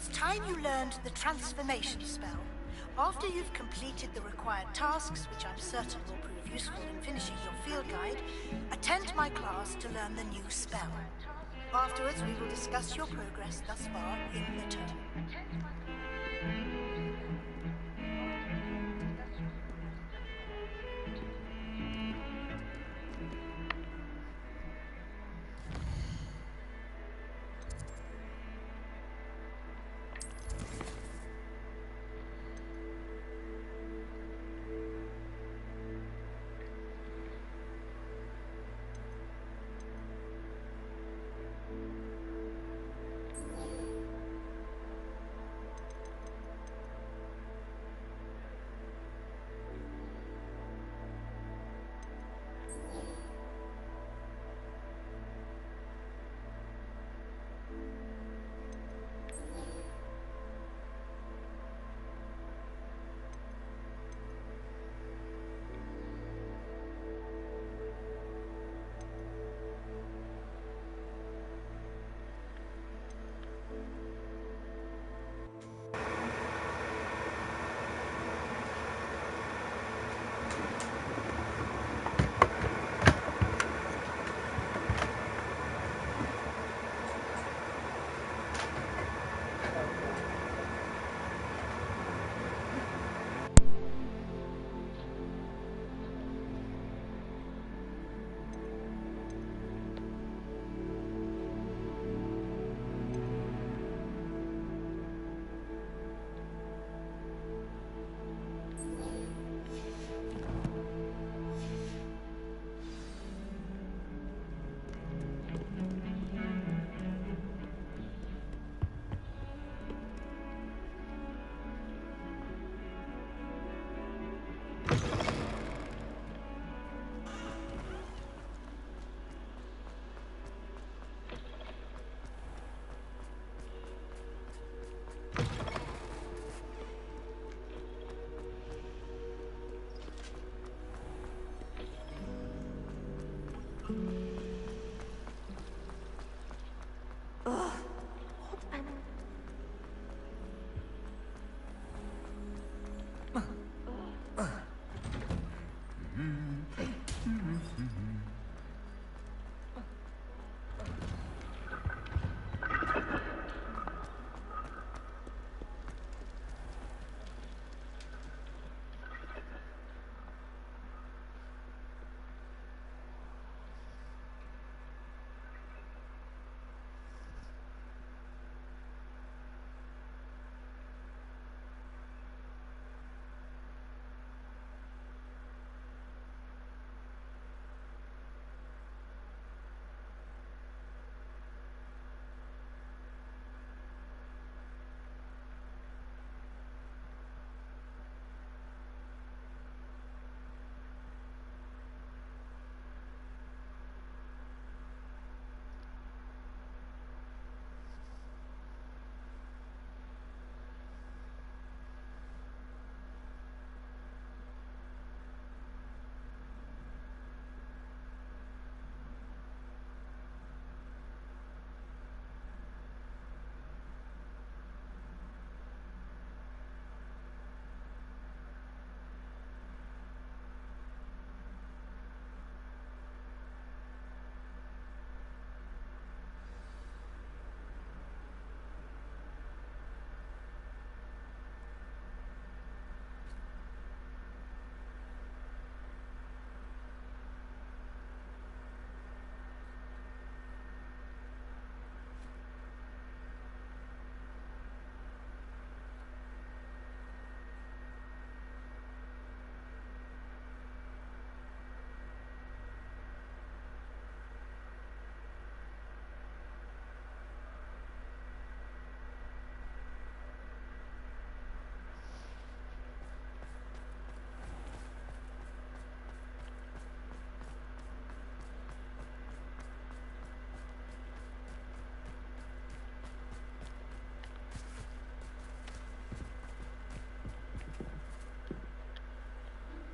time you learned the transformation spell. After you've completed the required tasks, which I'm certain will prove useful in finishing your field guide, attend my class to learn the new spell. Afterwards, we will discuss your progress thus far in the term.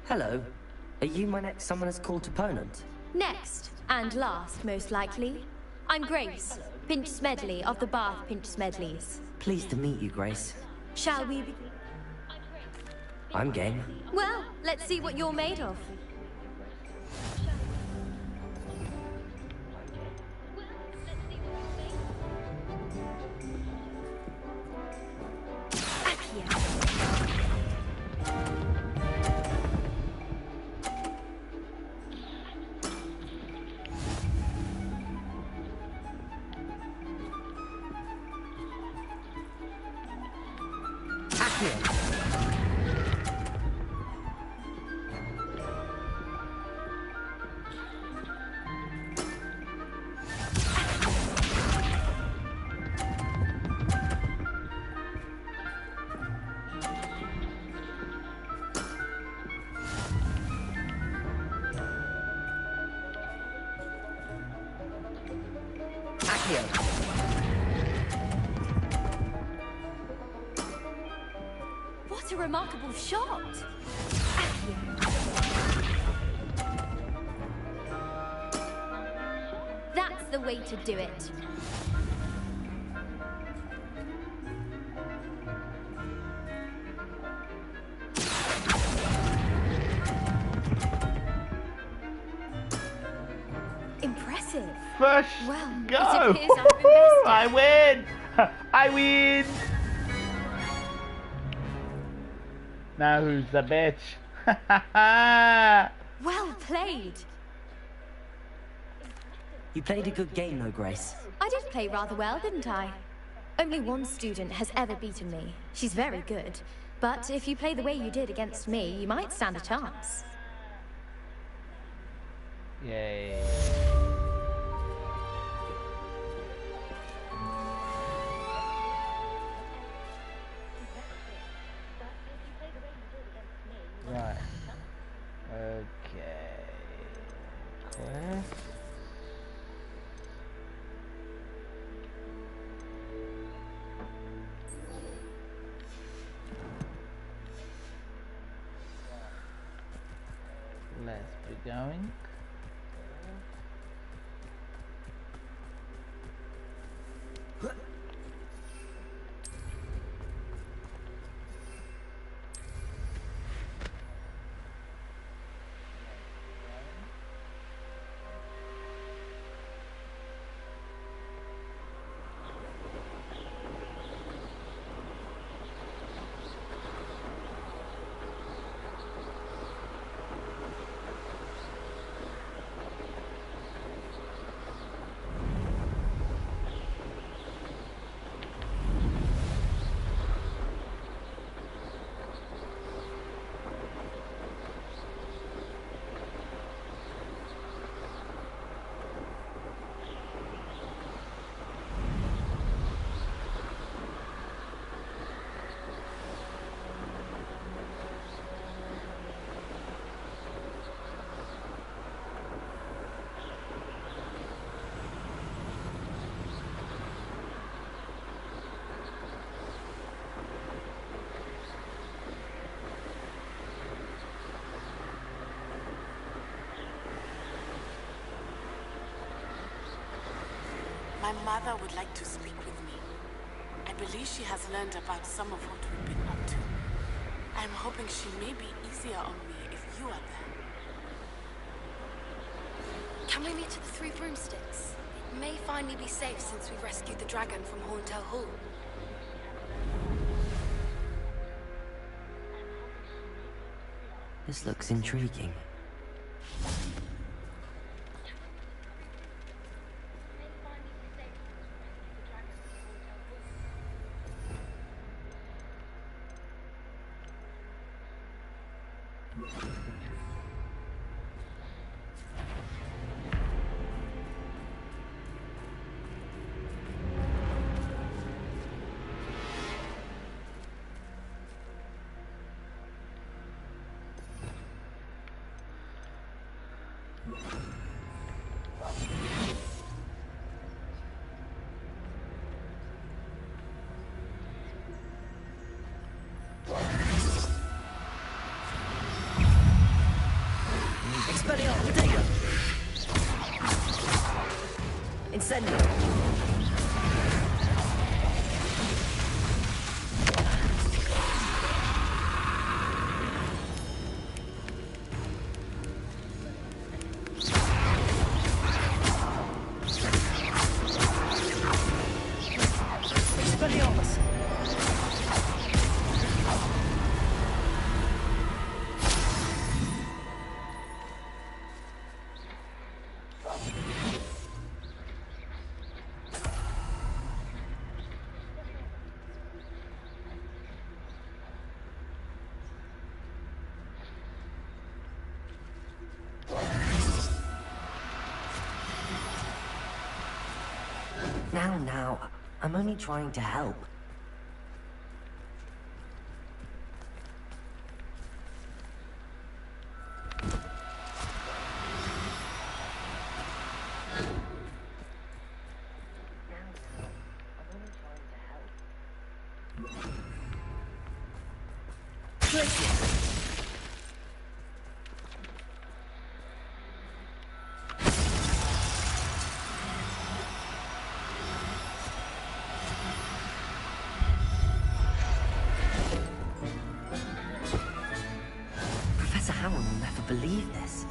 Hello. Are you my next Summoner's Court opponent? Next, and last, most likely. I'm Grace, Pinch Smedley of the Bath Pinch Smedleys. Pleased to meet you, Grace. Shall we be... I'm game. Well, let's see what you're made of. What a remarkable shot! That's the way to do it. Impressive. First Well, go! it appears I've invested. I win! I win! Now who's the bitch? Well played. You played a good game though, Grace. I did play rather well, didn't I? Only one student has ever beaten me. She's very good. But if you play the way you did against me, you might stand a chance. Yay. Right. Okay. Cool. Let's be going. My mother would like to speak with me. I believe she has learned about some of what we've been up to. I'm hoping she may be easier on me if you are there. Can we meet at the Three Broomsticks? It may finally be safe since we've rescued the dragon from Horntail Hall. This looks intriguing. Incendio! Now, I'm only trying to help. Professor Howard will never believe this.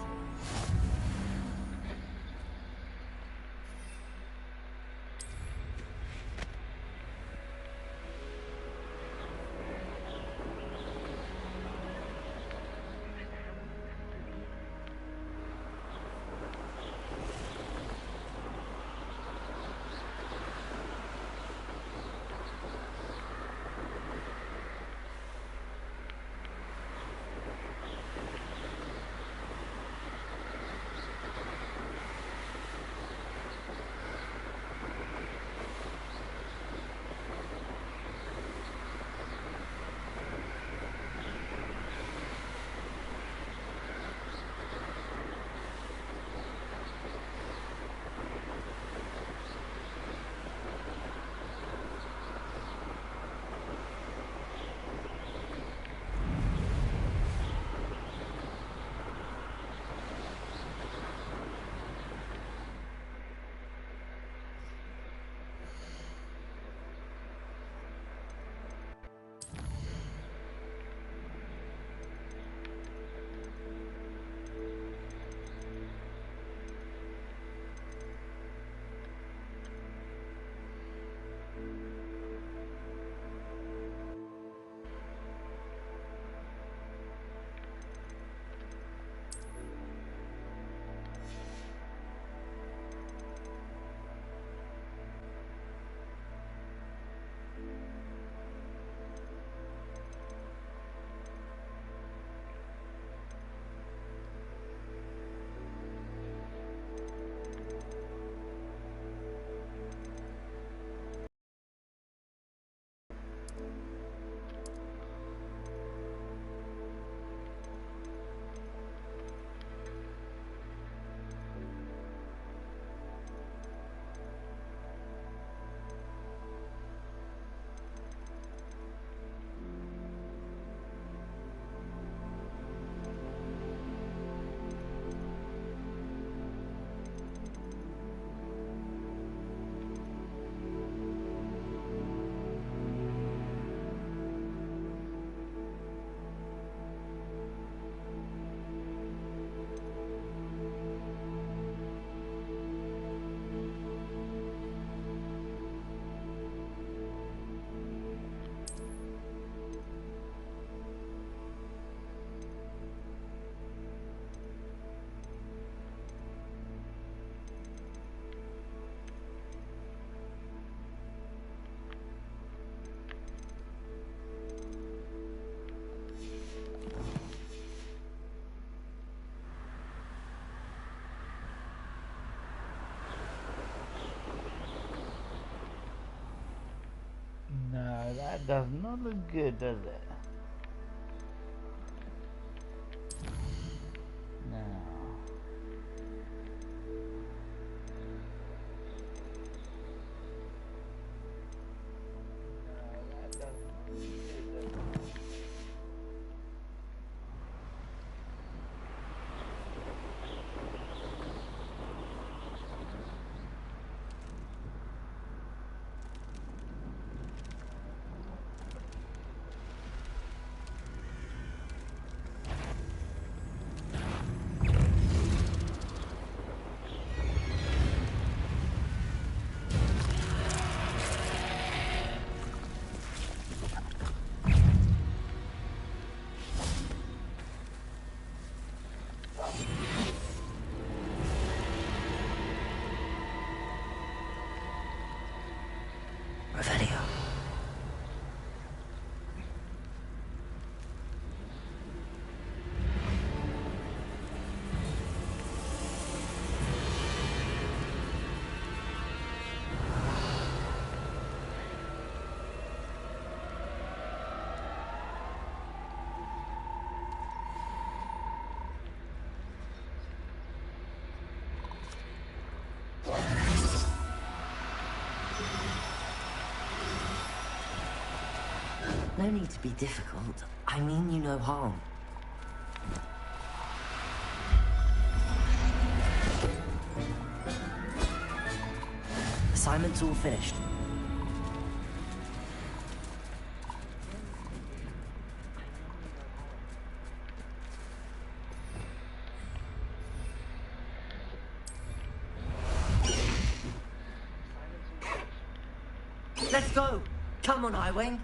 No, that does not look good, does it? No. No need to be difficult. I mean you no harm. Assignment's all finished. Let's go! Come on, Highwing!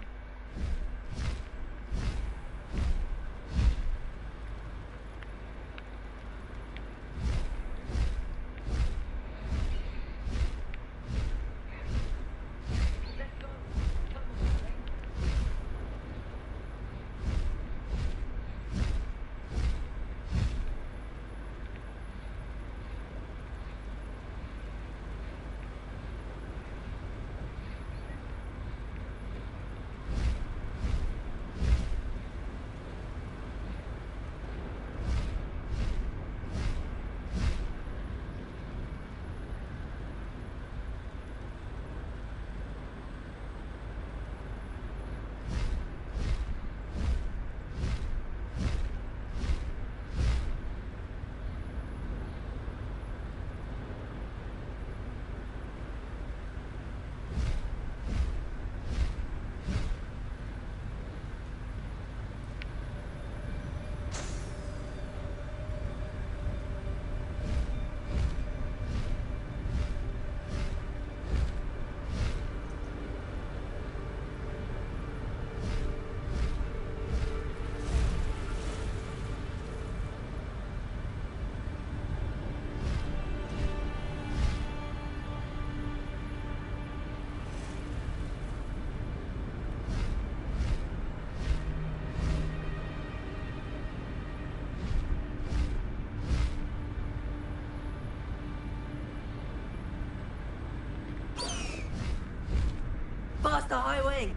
Faster, Highwing!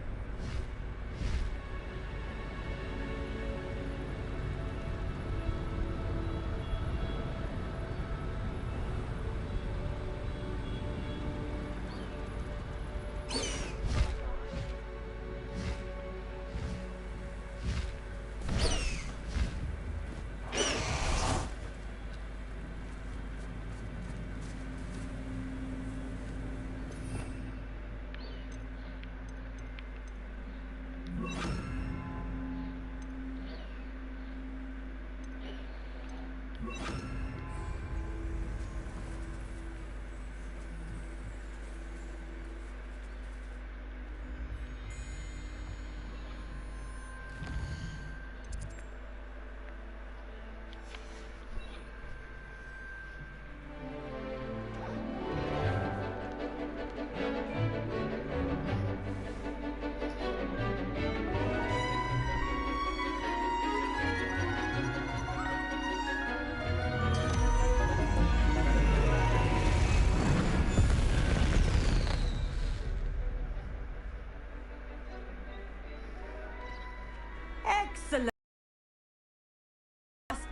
Excellent.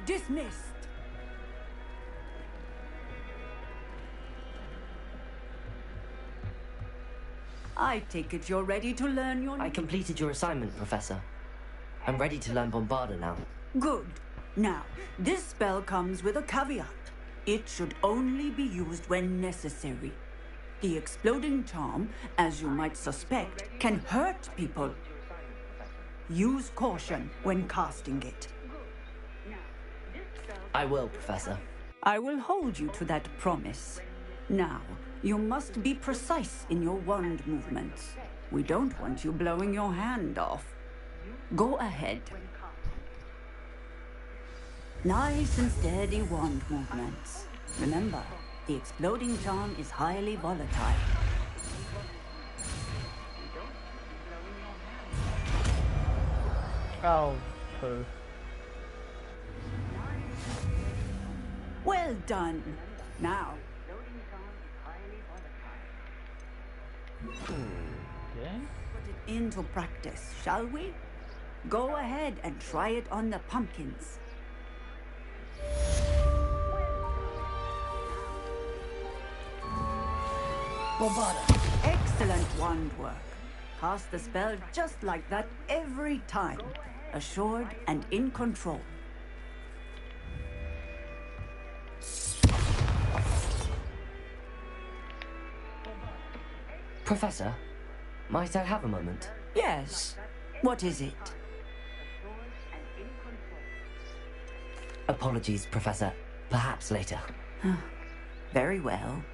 Dismissed. I take it you're ready to learn your... I completed your assignment, Professor. I'm ready to learn Bombarda now. Good. Now, this spell comes with a caveat. It should only be used when necessary. The exploding charm, as you might suspect, can hurt people. Use caution when casting it. I will, Professor. I will hold you to that promise. Now, you must be precise in your wand movements. We don't want you blowing your hand off. Go ahead. Nice and steady wand movements. Remember, the exploding charm is highly volatile. Oh, poo. Well done. Now. Okay. Put it into practice, shall we? Go ahead and try it on the pumpkins. Bombarda! Excellent wand work. cast the spell just like that every time. Assured and in control. Professor, might I have a moment? Yes. What is it? Apologies, Professor. Perhaps later. Very well.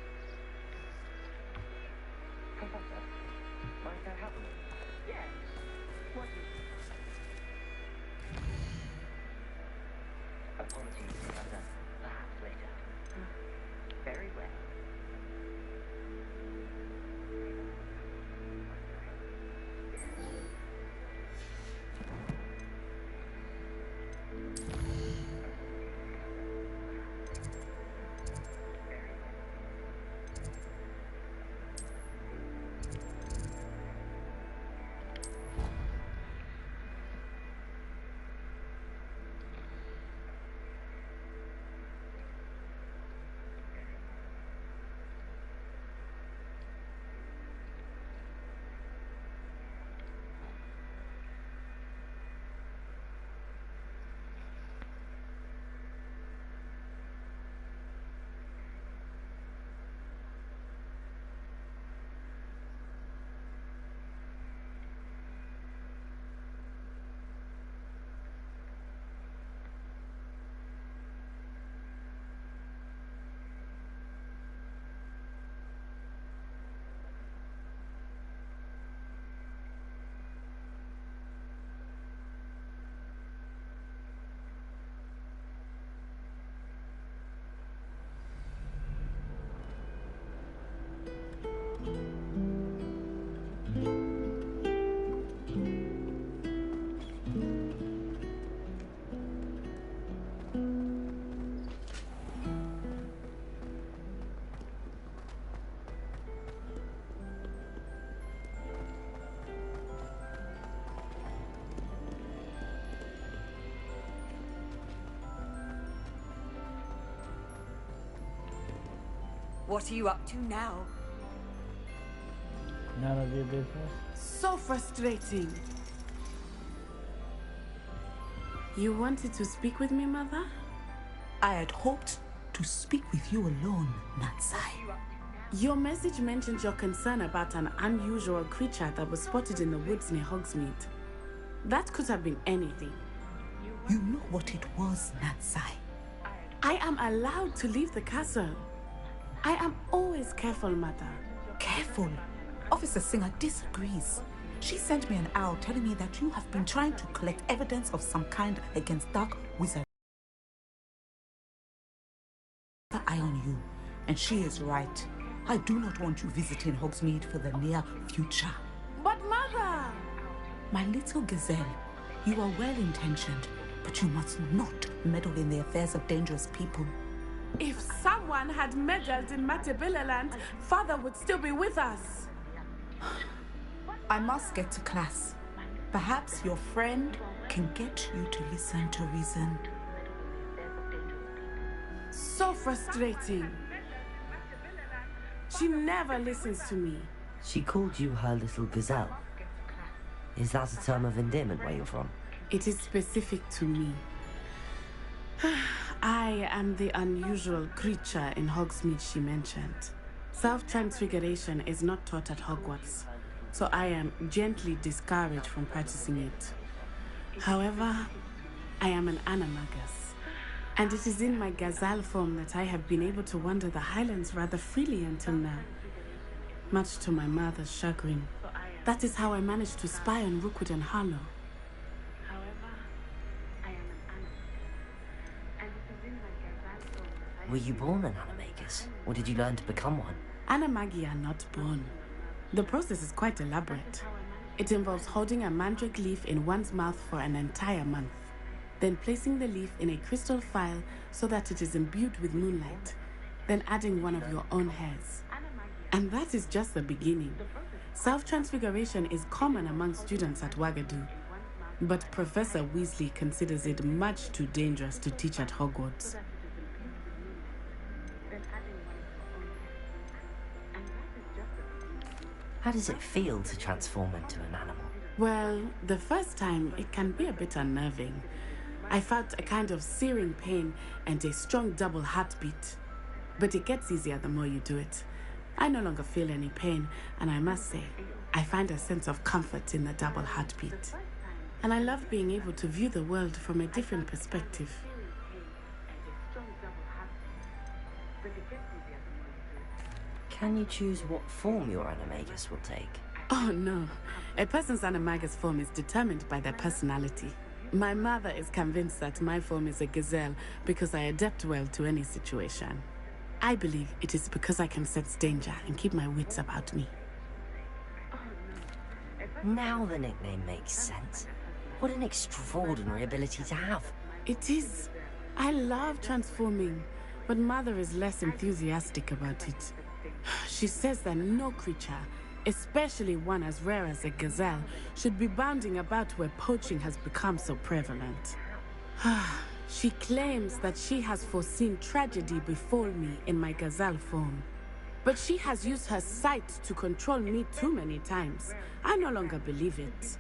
What are you up to now? None of your business. So frustrating. You wanted to speak with me, Mother? I had hoped to speak with you alone, Natsai. Your message mentioned your concern about an unusual creature that was spotted in the woods near Hogsmeade. That could have been anything. You know what it was, Natsai. I am allowed to leave the castle. I am always careful, Mother. Careful. Officer Singer disagrees. She sent me an owl telling me that you have been trying to collect evidence of some kind against dark wizards. Eye on you, and she is right. I do not want you visiting Hogsmeade for the near future. But Mother! My little gazelle, you are well-intentioned, but you must not meddle in the affairs of dangerous people. If someone had meddled in Matabeleland, Father would still be with us. I must get to class. Perhaps your friend can get you to listen to reason. So frustrating. She never listens to me. She called you her little gazelle. Is that a term of endearment where you're from? It is specific to me. I am the unusual creature in Hogsmeade she mentioned. Self-transfiguration is not taught at Hogwarts, so I am gently discouraged from practicing it. However, I am an animagus, and it is in my gazelle form that I have been able to wander the Highlands rather freely until now, much to my mother's chagrin. That is how I managed to spy on Rookwood and Harlow. Were you born an animagus, or did you learn to become one? Animagi are not born. The process is quite elaborate. It involves holding a mandrake leaf in one's mouth for an entire month, then placing the leaf in a crystal phial so that it is imbued with moonlight, then adding one of your own hairs. And that is just the beginning. Self-transfiguration is common among students at Wagadu, but Professor Weasley considers it much too dangerous to teach at Hogwarts. How does it feel to transform into an animal? Well, the first time it can be a bit unnerving. I felt a kind of searing pain and a strong double heartbeat. But it gets easier the more you do it. I no longer feel any pain, and I must say, I find a sense of comfort in the double heartbeat. And I love being able to view the world from a different perspective. Can you choose what form your animagus will take? Oh no, a person's animagus form is determined by their personality. My mother is convinced that my form is a gazelle because I adapt well to any situation. I believe it is because I can sense danger and keep my wits about me. Now the nickname makes sense. What an extraordinary ability to have. It is. I love transforming, but Mother is less enthusiastic about it. She says that no creature, especially one as rare as a gazelle, should be bounding about where poaching has become so prevalent. She claims that she has foreseen tragedy befall me in my gazelle form. But she has used her sight to control me too many times. I no longer believe it.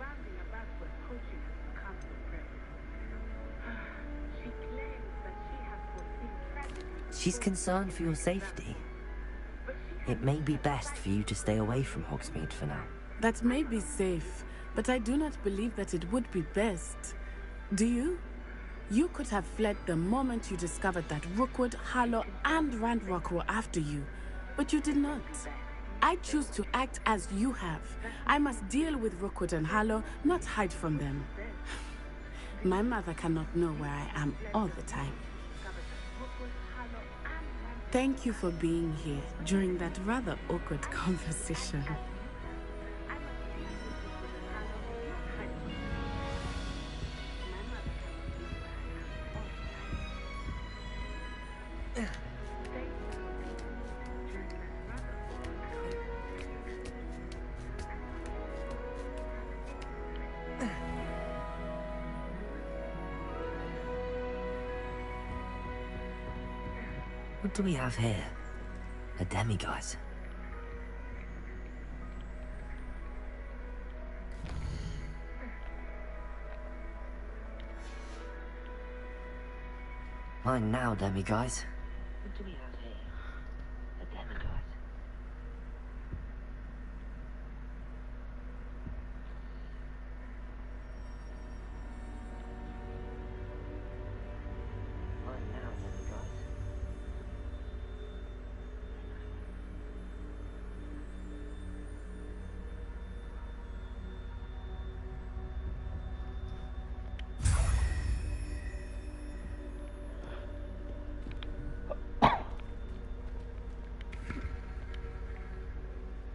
She's concerned for your safety. It may be best for you to stay away from Hogsmeade for now. That may be safe, but I do not believe that it would be best. Do you? You could have fled the moment you discovered that Rookwood, Harlow, and Randrock were after you, but you did not. I choose to act as you have. I must deal with Rookwood and Harlow, not hide from them. My mother cannot know where I am all the time. Thank you for being here during that rather awkward conversation. What do we have here? A demiguise. Mine now, demiguise. What do we have here? A demiguise. Mine now, demiguise.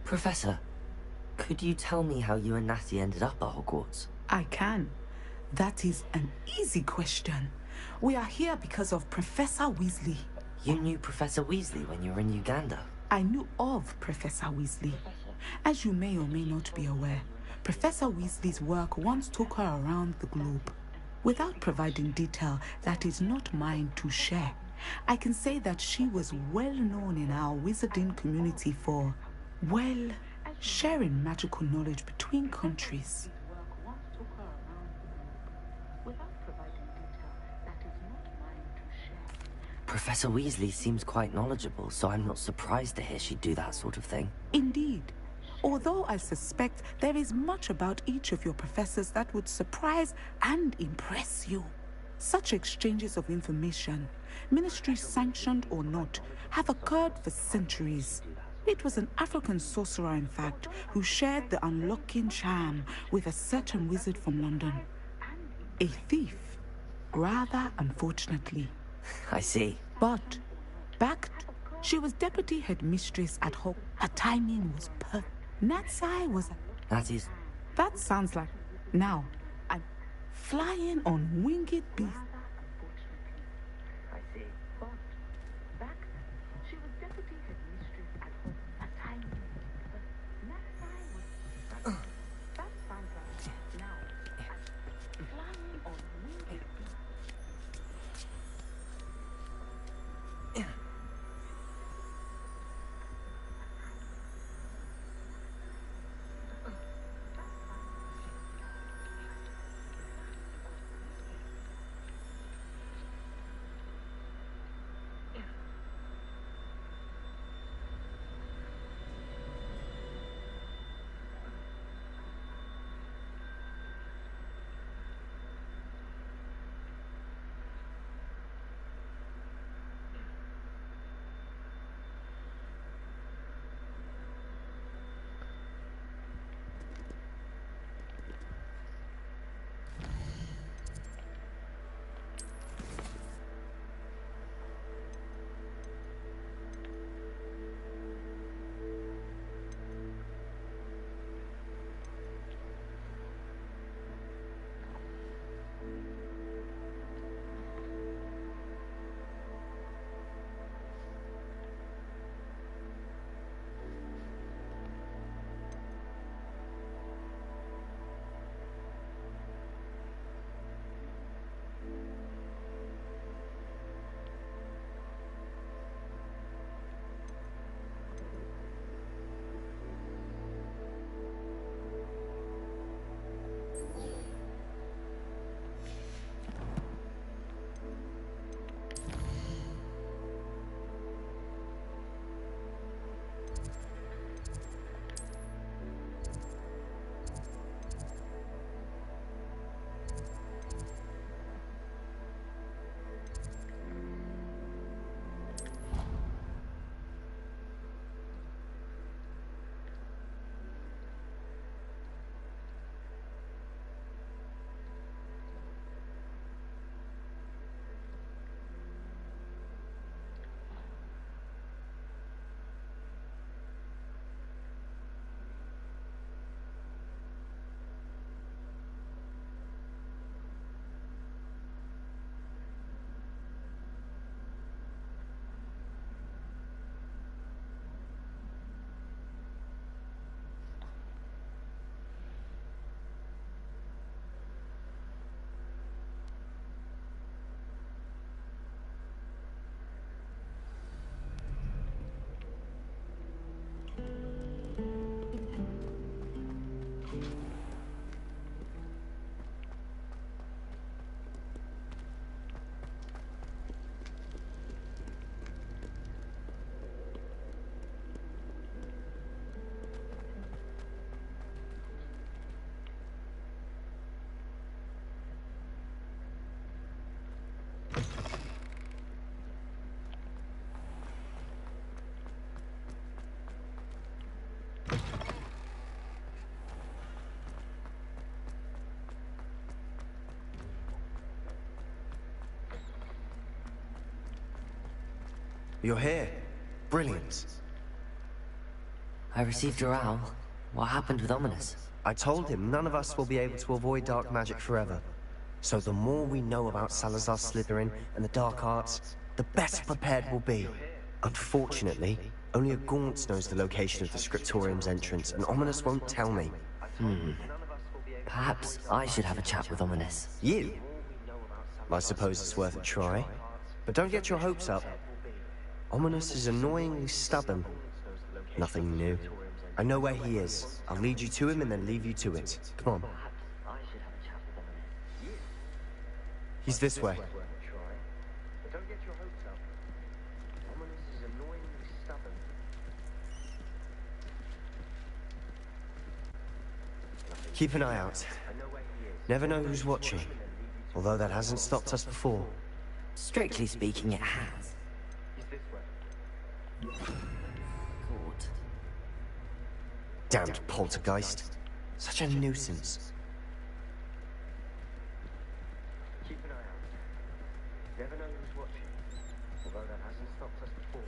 Professor, could you tell me how you and Natty ended up at Hogwarts? I can. That is an easy question. We are here because of Professor Weasley. You knew Professor Weasley when you were in Uganda? I knew of Professor Weasley. As you may or may not be aware, Professor Weasley's work once took her around the globe. Without providing detail that is not mine to share, I can say that she was well known in our wizarding community for, well, sharing magical knowledge between countries. Professor Weasley seems quite knowledgeable, so I'm not surprised to hear she'd do that sort of thing. Indeed. Although I suspect there is much about each of your professors that would surprise and impress you. Such exchanges of information, ministry sanctioned or not, have occurred for centuries. It was an African sorcerer, in fact, who shared the unlocking charm with a certain wizard from London. A thief, rather unfortunately. I see. But, backed, she was deputy headmistress at Hogwarts. Her timing was perfect. Natsai was a... That is... That sounds like... Now, I'm flying on winged beasts. I see. You're here. Brilliant. I received your owl. What happened with Ominous? I told him none of us will be able to avoid dark magic forever. So the more we know about Salazar Slytherin and the dark arts, the better prepared we'll be. Unfortunately, only a Gaunt knows the location of the Scriptorium's entrance, and Ominous won't tell me. Perhaps I should have a chat with Ominous. You? I suppose it's worth a try. But don't get your hopes up. Ominous is annoyingly stubborn. Nothing new. I know where he is. I'll lead you to him and then leave you to it. Come on. He's this way. Keep an eye out. Never know who's watching. Although that hasn't stopped us before. Strictly speaking, it has. Good. Damned poltergeist. Such a nuisance. Keep an eye out. Never know who's watching. Although that hasn't stopped us before.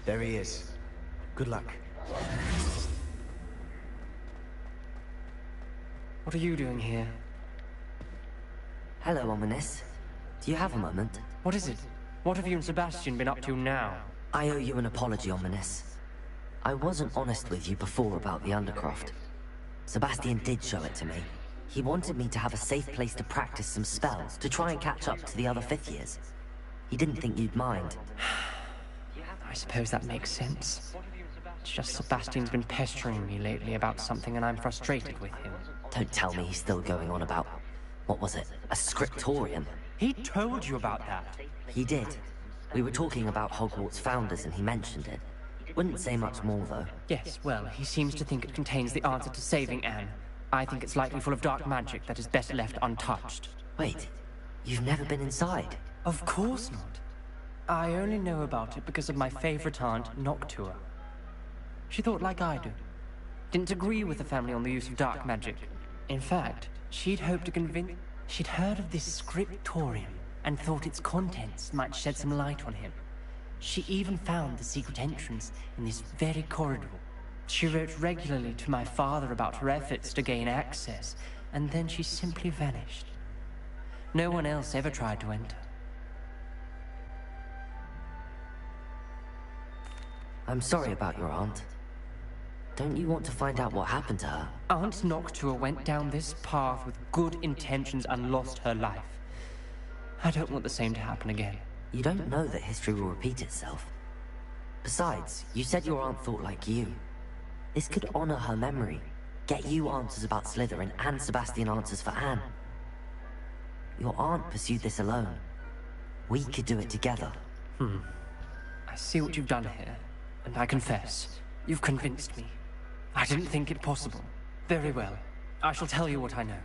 There he is. Good luck. What are you doing here? Hello, Ominous. Do you have a moment? What is it? What have you and Sebastian been up to now? I owe you an apology, Ominous. I wasn't honest with you before about the Undercroft. Sebastian did show it to me. He wanted me to have a safe place to practice some spells, to try and catch up to the other 5th years. He didn't think you'd mind. I suppose that makes sense. It's just Sebastian's been pestering me lately about something and I'm frustrated with him. Don't tell me he's still going on about... what was it? A scriptorium? He told you about that? He did. We were talking about Hogwarts founders and he mentioned it. Wouldn't say much more, though. Yes, well, he seems to think it contains the answer to saving Anne. I think it's likely full of dark magic that is best left untouched. Wait, you've never been inside? Of course not. I only know about it because of my favorite aunt, Noctua. She thought like I do. Didn't agree with the family on the use of dark magic. In fact, she'd hoped to convince... She'd heard of this scriptorium and thought its contents might shed some light on him. She even found the secret entrance in this very corridor. She wrote regularly to my father about her efforts to gain access, and then she simply vanished. No one else ever tried to enter. I'm sorry about your aunt. Don't you want to find out what happened to her? Aunt Noctua went down this path with good intentions and lost her life. I don't want the same to happen again. You don't know that history will repeat itself. Besides, you said your aunt thought like you. This could honor her memory, get you answers about Slytherin and Sebastian answers for Anne. Your aunt pursued this alone. We could do it together. I see what you've done here, and I confess, you've convinced me. I didn't think it possible. Very well. I shall tell you what I know.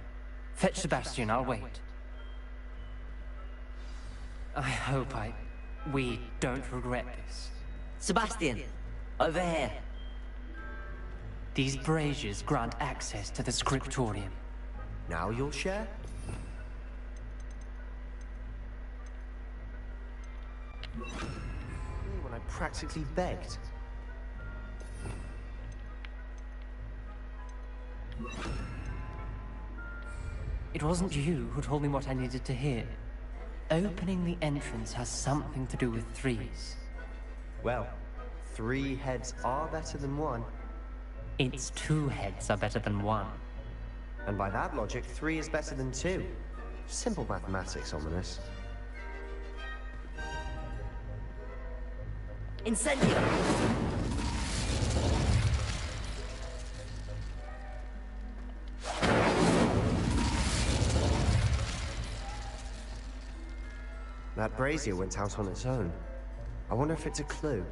Fetch Sebastian, I'll wait. I hope we don't regret this. Sebastian! Over here! These braziers grant access to the scriptorium. Now you'll share? When I practically begged. It wasn't you who told me what I needed to hear. Opening the entrance has something to do with threes. Well, 3 heads are better than 1. Its 2 heads are better than 1. And by that logic, 3 is better than 2. Simple mathematics, Ominous. Incendio! That brazier went out on its own. I wonder if it's a clue.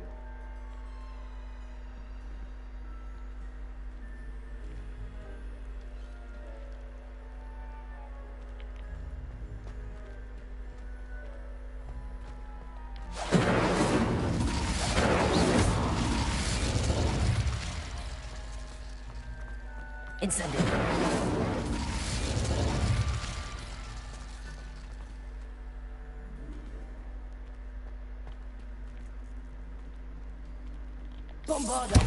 Incendio. Bombarda.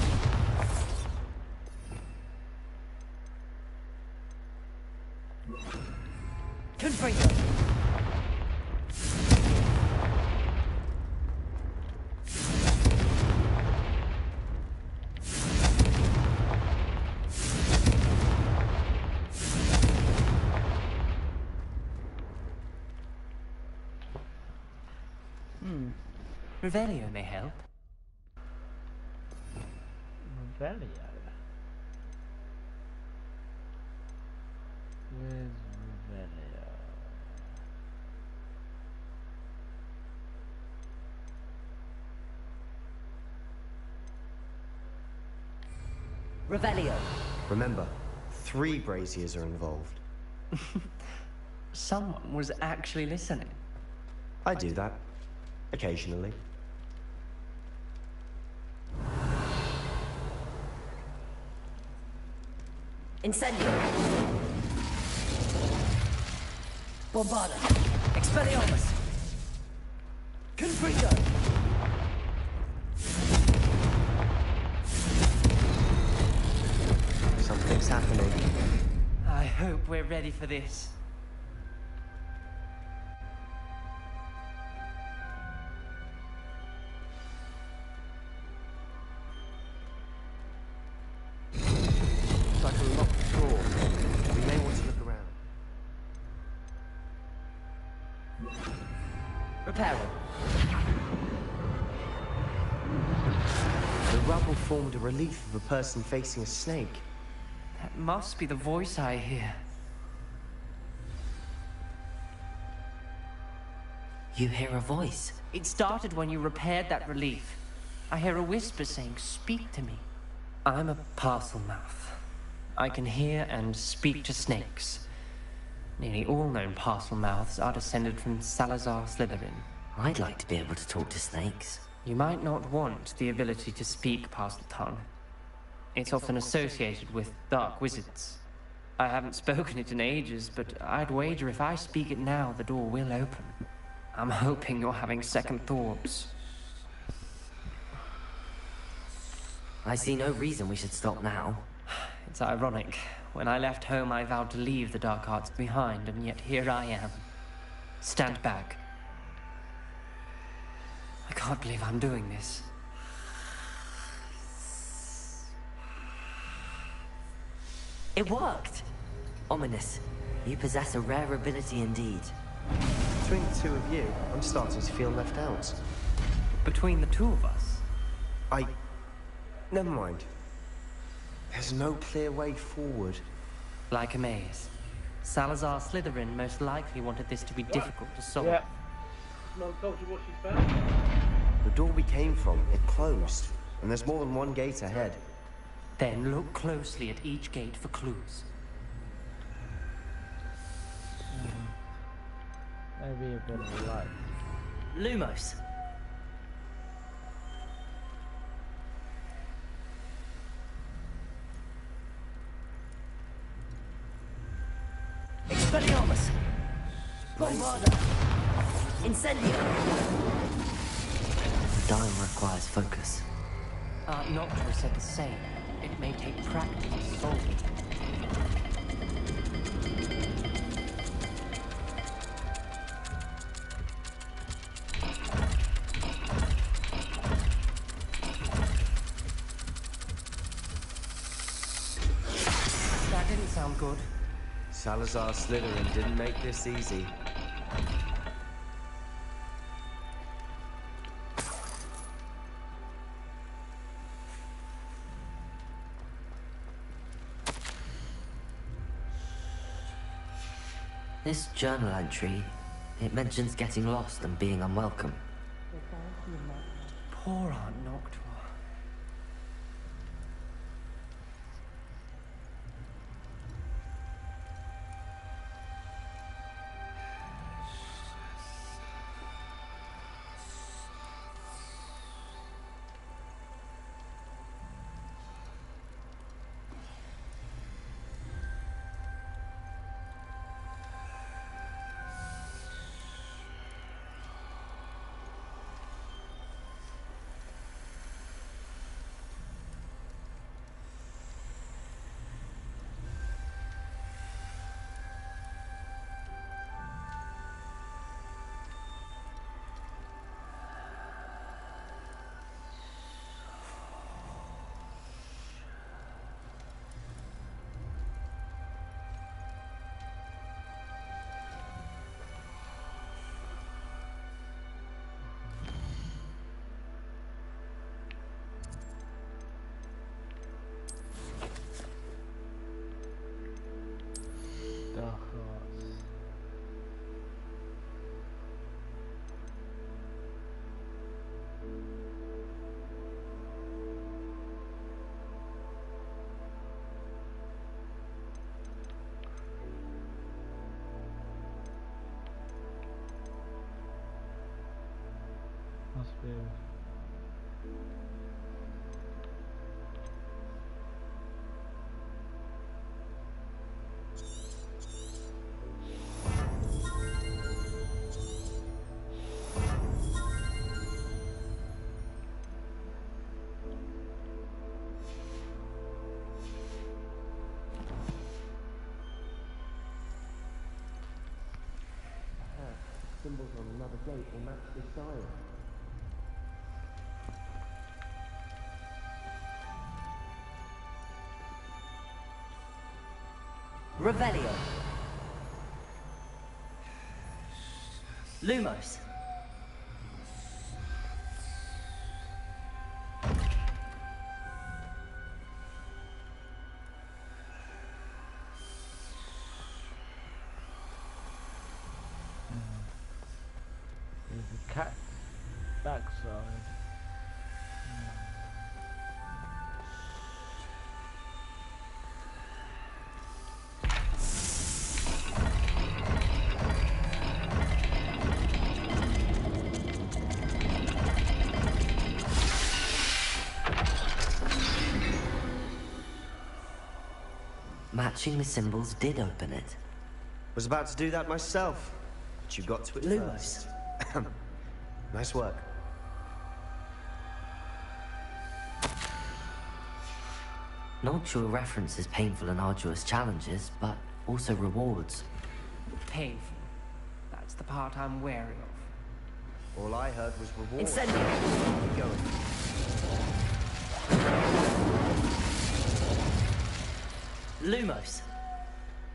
Confringo. Revelio may help. Revelio? Where's Revelio? Revelio. Remember, 3 braziers are involved. Someone was actually listening. I do that. Occasionally. Incendio. Bombarda. Expelliarmus. Confringo. Something's happening. I hope we're ready for this. It's like a locked door. We may want to look around. Reparo. The rubble formed a relief of a person facing a snake. That must be the voice I hear. You hear a voice? It started when you repaired that relief. I hear a whisper saying, "Speak to me." I'm a parcel mouth. I can hear and speak to snakes. Nearly all known parcel mouths are descended from Salazar Slytherin. I'd like to be able to talk to snakes. You might not want the ability to speak parcel tongue. It's often associated with dark wizards. I haven't spoken it in ages, but I'd wager if I speak it now, the door will open. I'm hoping you're having second thoughts. I see no reason we should stop now. It's ironic. When I left home, I vowed to leave the dark arts behind, and yet here I am. Stand back. I can't believe I'm doing this. It worked! Ominous. You possess a rare ability indeed. Between the 2 of you, I'm starting to feel left out. Between the 2 of us? Never mind. There's no clear way forward. Like a maze. Salazar Slytherin most likely wanted this to be difficult to solve. Yeah. Mum told you what she found? The door we came from, it closed. And there's more than one gate ahead. Then look closely at each gate for clues. Maybe a bit of light. Lumos. Expelliarmus. Bombarda. Incendio. The dial requires focus. Noctua said the same. It may take practice to solve it. That didn't sound good. Salazar Slytherin didn't make this easy. This journal entry, it mentions getting lost and being unwelcome. Poor Aunt Noctua. do. Symbols on another gate will match this dial. Revelio. Lumos. There's a cat backside. Matching the symbols did open it. Was about to do that myself, but you got to it Lumos. first. Nice work. Noctua references painful and arduous challenges, but also rewards. Painful. That's the part I'm wary of. All I heard was reward. Incendio. Keep going. Lumos.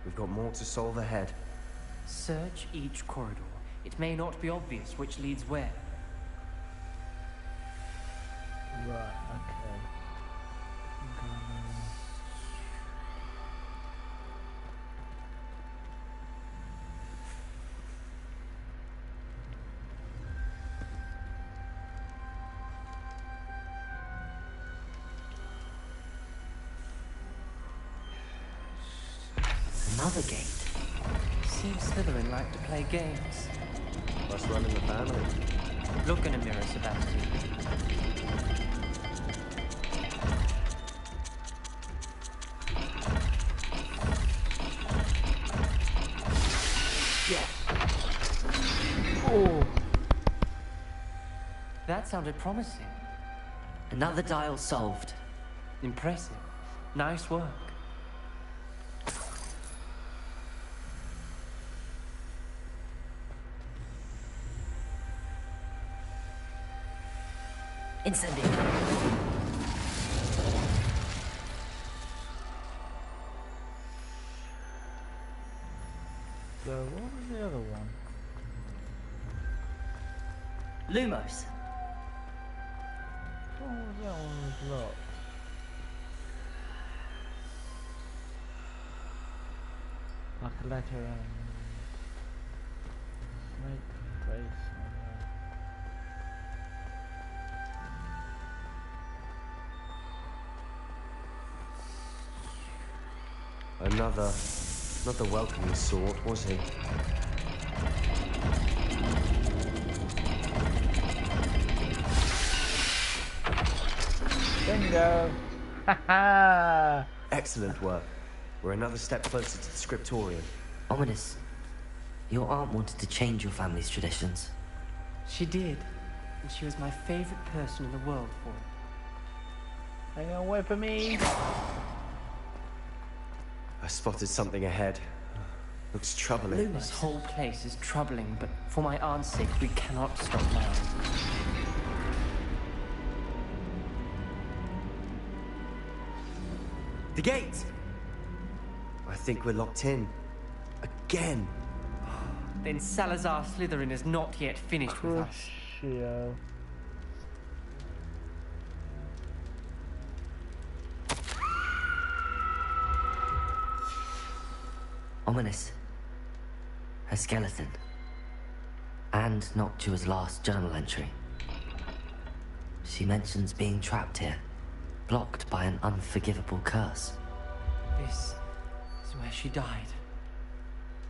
We've got more to solve ahead. Search each corridor. It may not be obvious which leads where. Right, okay. Another gate. Seems Slytherin like to play games. Must run in the family. Look in a mirror, Sebastian. Yes. Oh. That sounded promising. Another dial solved. Impressive. Nice work. Incendio. So what was the other one? Lumos. What was that one was locked? Like a letter and snake face on there. Not the welcoming sort, was he? Bingo! Haha! Excellent work. We're another step closer to the scriptorium. Ominous. Your aunt wanted to change your family's traditions. She did. And she was my favorite person in the world for it. Hang on, wait for me! I spotted something ahead. Looks troubling. This whole place is troubling, but for my aunt's sake, we cannot stop now. The gate! I think we're locked in. Again. Then Salazar Slytherin is not yet finished with us. Crucio. Ominous. Her skeleton. And Noctua's last journal entry. She mentions being trapped here, blocked by an unforgivable curse. This is where she died.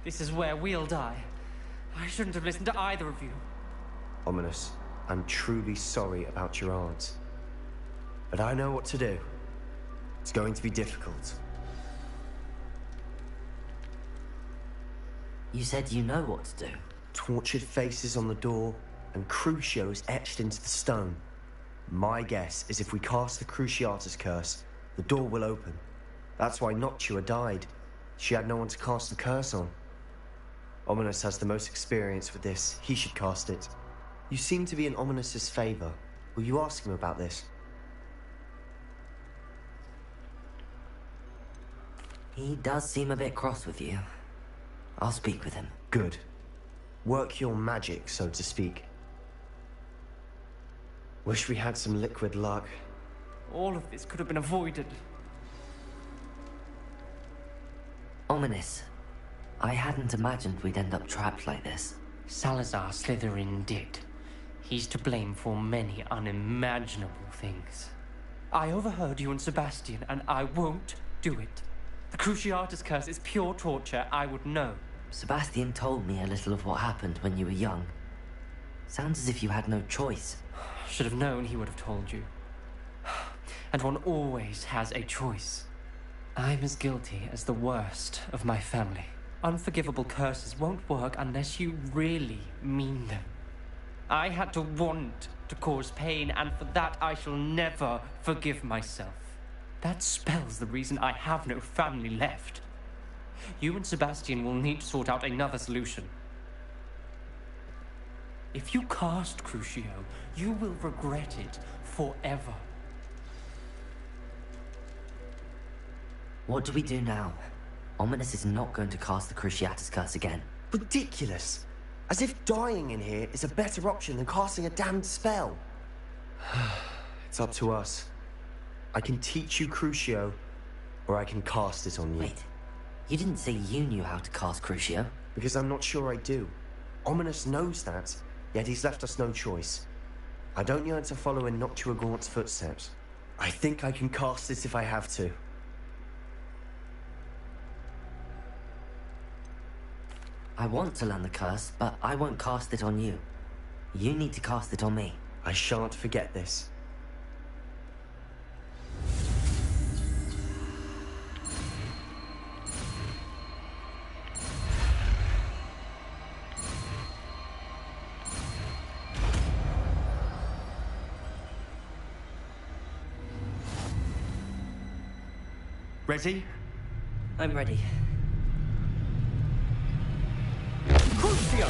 This is where we'll die. I shouldn't have listened to either of you. Ominous. I'm truly sorry about your aunt. But I know what to do. It's going to be difficult. You said you know what to do. Tortured faces on the door, and Crucios etched into the stone. My guess is if we cast the Cruciatus curse, the door will open. That's why Noctua died. She had no one to cast the curse on. Ominis has the most experience with this. He should cast it. You seem to be in Ominis's favor. Will you ask him about this? He does seem a bit cross with you. I'll speak with him. Good. Work your magic, so to speak. Wish we had some liquid luck. All of this could have been avoided. Ominis, I hadn't imagined we'd end up trapped like this. Salazar Slytherin did. He's to blame for many unimaginable things. I overheard you and Sebastian, and I won't do it. The Cruciatus curse is pure torture. I would know. Sebastian told me a little of what happened when you were young. Sounds as if you had no choice. Should have known he would have told you. And one always has a choice. I'm as guilty as the worst of my family. Unforgivable curses won't work unless you really mean them. I had to want to cause pain, and for that I shall never forgive myself. That spell's the reason I have no family left. You and Sebastian will need to sort out another solution. If you cast Crucio, you will regret it forever. What do we do now? Ominis is not going to cast the Cruciatus curse again. Ridiculous! As if dying in here is a better option than casting a damned spell. It's up to us. I can teach you Crucio, or I can cast it on you. Wait, you didn't say you knew how to cast Crucio? Because I'm not sure I do. Ominis knows that, yet he's left us no choice. I don't yearn to follow in Noctua Gaunt's footsteps. I think I can cast it if I have to. I want to learn the curse, but I won't cast it on you. You need to cast it on me. I shan't forget this. Ready? I'm ready. Crucio!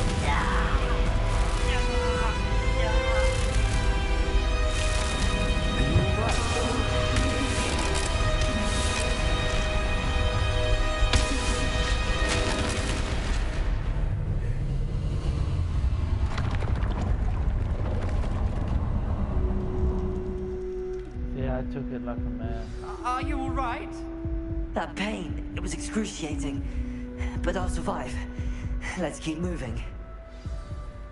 Yeah, I took it like a man. Are you all right? That pain, it was excruciating. But I'll survive. Let's keep moving.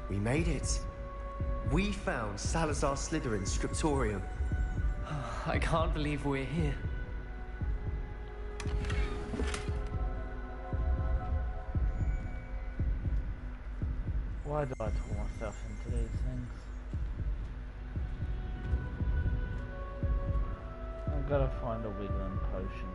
We made it. We found Salazar Slytherin's scriptorium. I can't believe we're here. Why do I talk myself into these things? I've got to find a wiggling potion.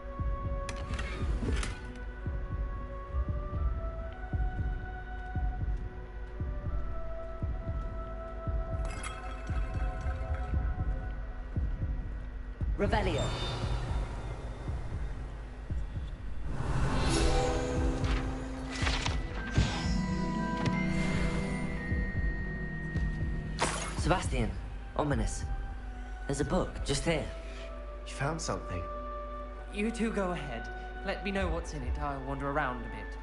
Revelio. Sebastian, Ominis. There's a book, just here. You found something? You two go ahead. Let me know what's in it. I'll wander around a bit.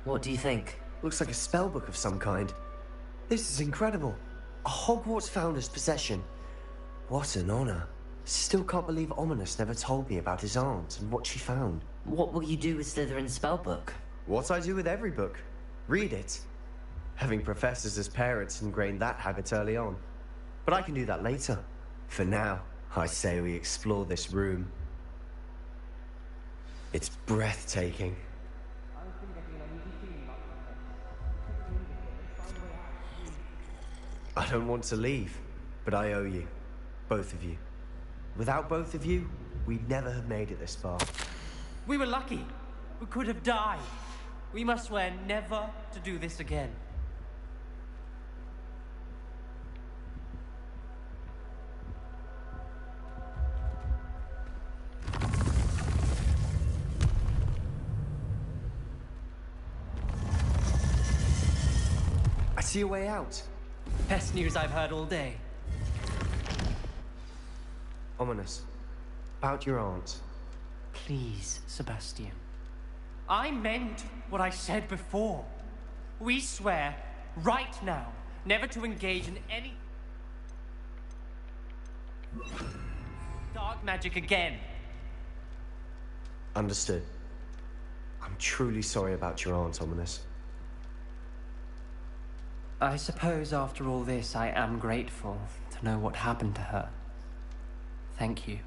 What do you think? Looks like a spell book of some kind. This is incredible. A Hogwarts founder's possession. What an honor. Still can't believe Ominis never told me about his aunt and what she found. What will you do with Slytherin's spellbook? What I do with every book. Read it. Having professors as parents ingrained that habit early on. But I can do that later. For now, I say we explore this room. It's breathtaking. I don't want to leave, but I owe you. Both of you. Without both of you, we'd never have made it this far. We were lucky. We could have died. We must swear never to do this again. I see a way out. Best news I've heard all day. Ominous. About your aunt. Please, Sebastian. I meant what I said before. We swear, right now, never to engage in any dark magic again. Understood. I'm truly sorry about your aunt, Ominous. I suppose after all this, I am grateful to know what happened to her. Thank you.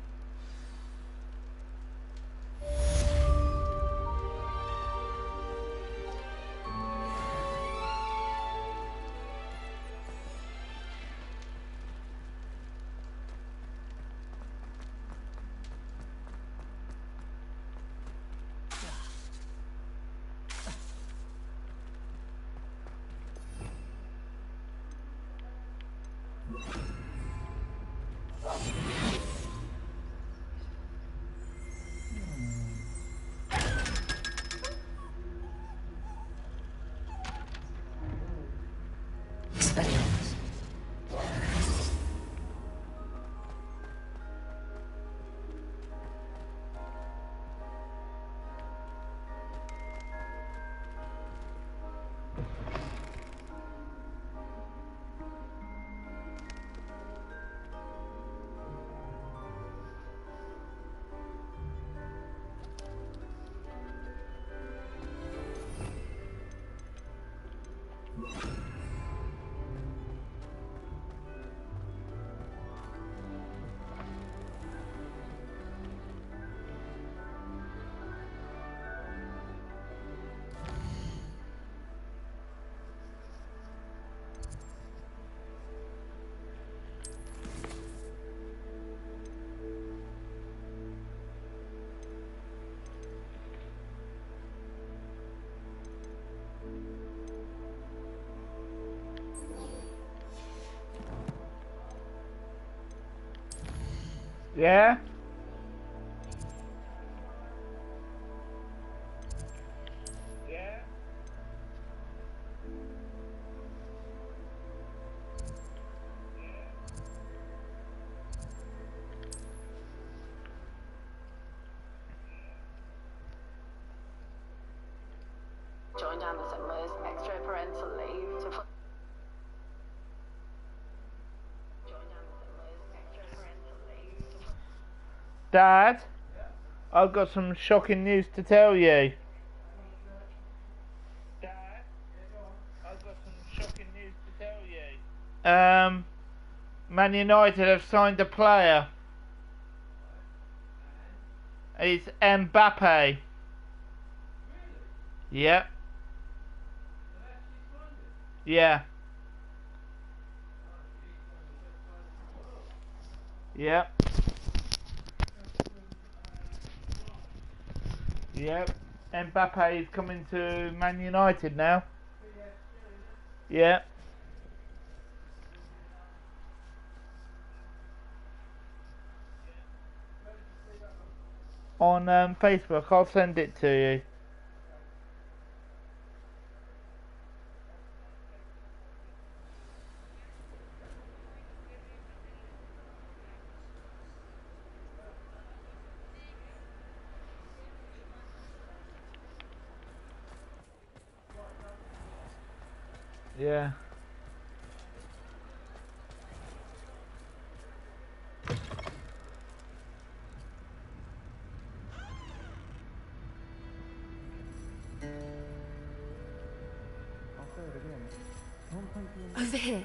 Yeah? Yeah? Join down the settlers, extra parental leave to... Dad, I've got some shocking news to tell you. Dad, I've got some shocking news to tell you. Man United have signed a player. It's Mbappe. Yep. Yeah. Yep. Yep. Mbappe is coming to Man United now. Yeah. On Facebook, I'll send it to you. Yeah. Over here.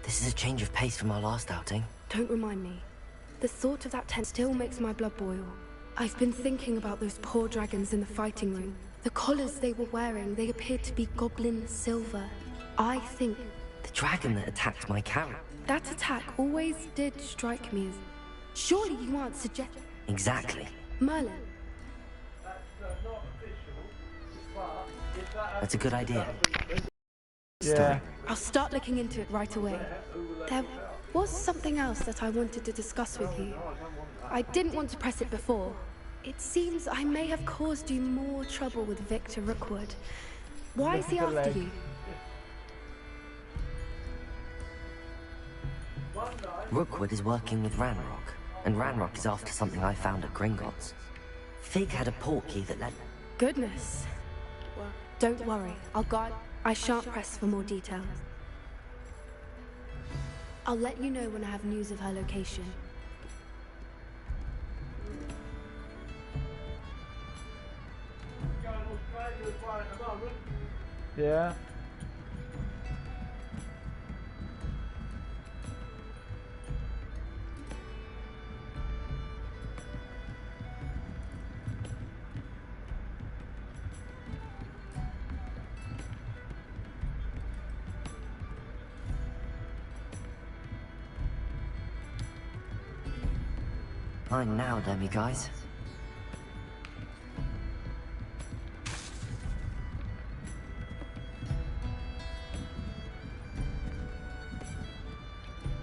This is a change of pace from our last outing. Don't remind me. The thought of that tent still makes my blood boil. I've been thinking about those poor dragons in the fighting room. The collars they were wearing, they appeared to be goblin silver. I think... The dragon that attacked my carrot. That attack always did strike me as... Surely you aren't suggesting... Exactly. Merlin. That's a good idea. Yeah. I'll start looking into it right away. There was something else that I wanted to discuss with you. I didn't want to press it before. It seems I may have caused you more trouble with Victor Rookwood. Why is he after you? Rookwood is working with Ranrock, and Ranrock is after something I found at Gringotts. Fig had a portkey that let... Goodness. Don't worry, I'll guide... I shan't press for more details. I'll let you know when I have news of her location. Yeah. I'm now, Demi, guys.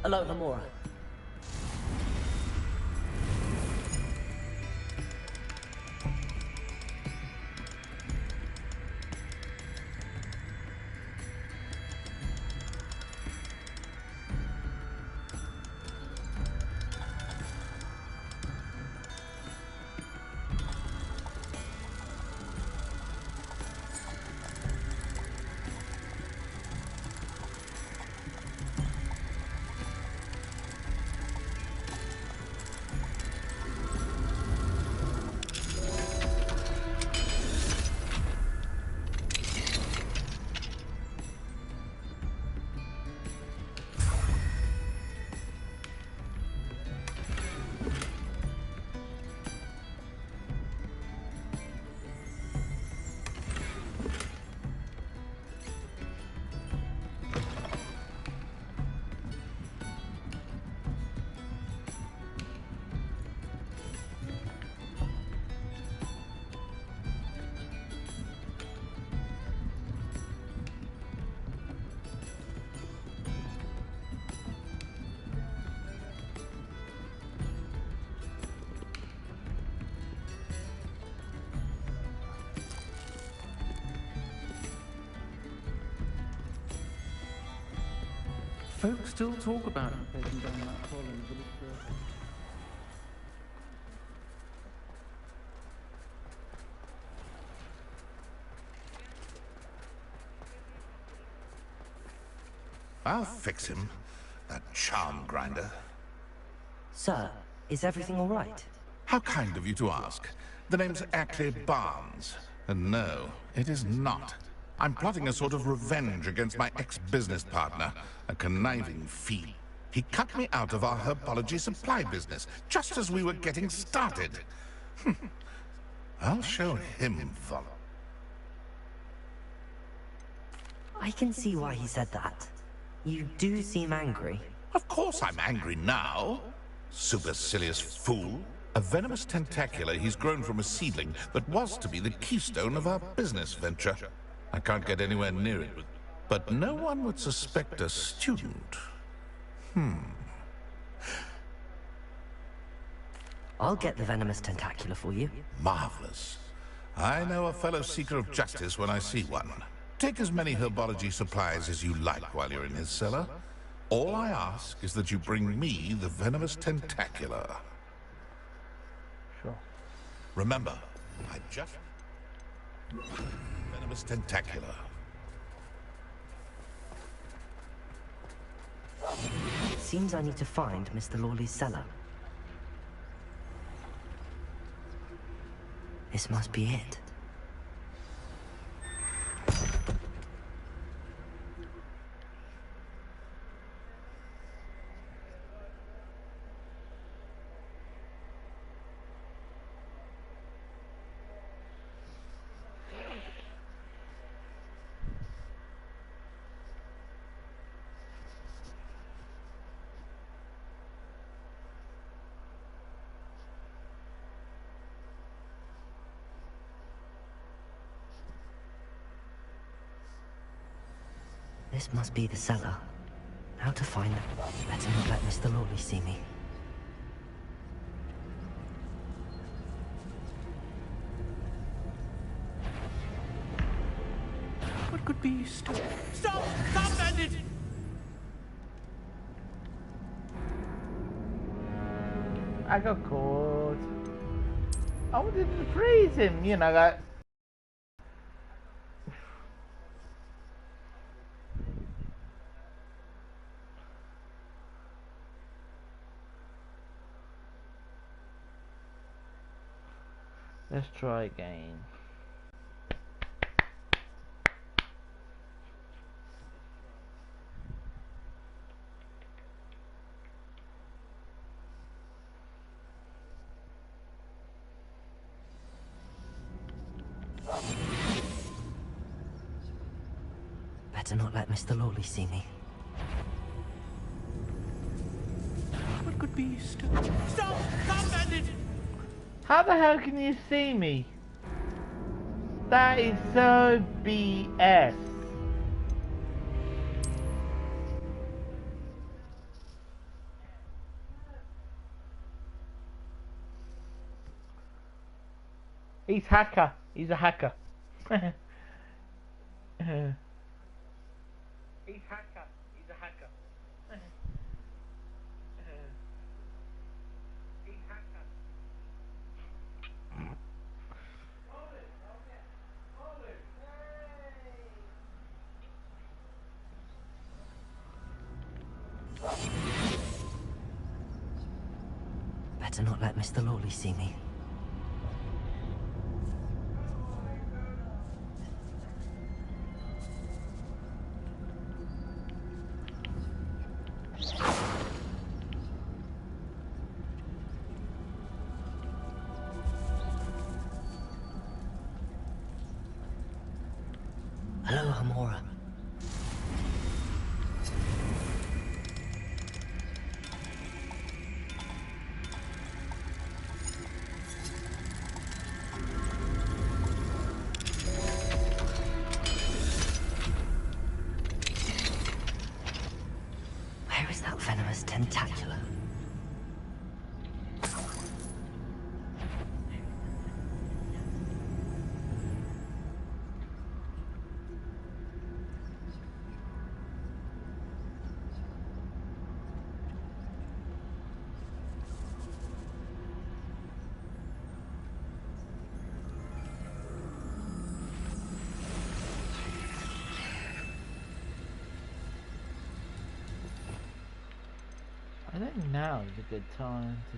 Hello, Namora. Folks still talk about it. Taking down that column, but it's I'll fix him, that charm grinder. Sir, is everything all right? How kind of you to ask. The name's Ackley Barnes. And no, it is not. I'm plotting a sort of revenge against my ex-business partner, a conniving fiend. He cut me out of our herbology supply business, just as we were getting started. I'll show him, Vol. I can see why he said that. You do seem angry. Of course I'm angry now. Supercilious fool. A venomous tentacular he's grown from a seedling that was to be the keystone of our business venture. I can't get anywhere near it, but no one would suspect a student. I'll get the venomous tentacular for you. Marvelous. I know a fellow seeker of justice when I see one. Take as many herbology supplies as you like while you're in his cellar. All I ask is that you bring me the venomous tentacular. Sure. Remember, I just... venomous tentacular. Seems I need to find Mr. Lawley's cellar. This must be it. This must be the cellar. How to find them? Better not let Mr. Lawley see me. What could be... Stop! Stop, bandit! I got caught. I wanted to freeze him, you know, that... Let's try again. Better not let Mr. Lawley see me. What could be... Stop! Stop, bandit! How the hell can you see me? That is so BS. He's hacker. He's a hacker. He's hacker. He's a hacker. He's hacker. Better not let Mr. Lawley see me. Hello, Hamora. Where is that venomous tentacula? I think now is a good time to...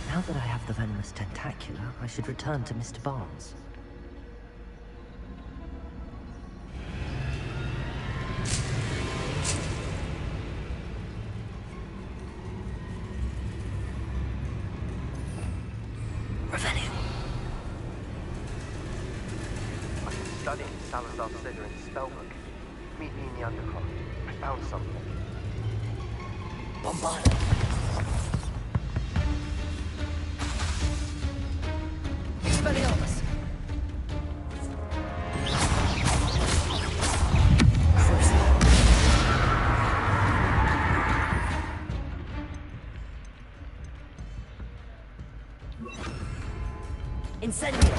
Now that I have the venomous tentacula, I should return to Mr. Barnes. Revenue. I've been studying Salazar Slytherin's spellbook. Meet me in the undercroft. I found something. Bombarda. Expelliarmus! Incendio!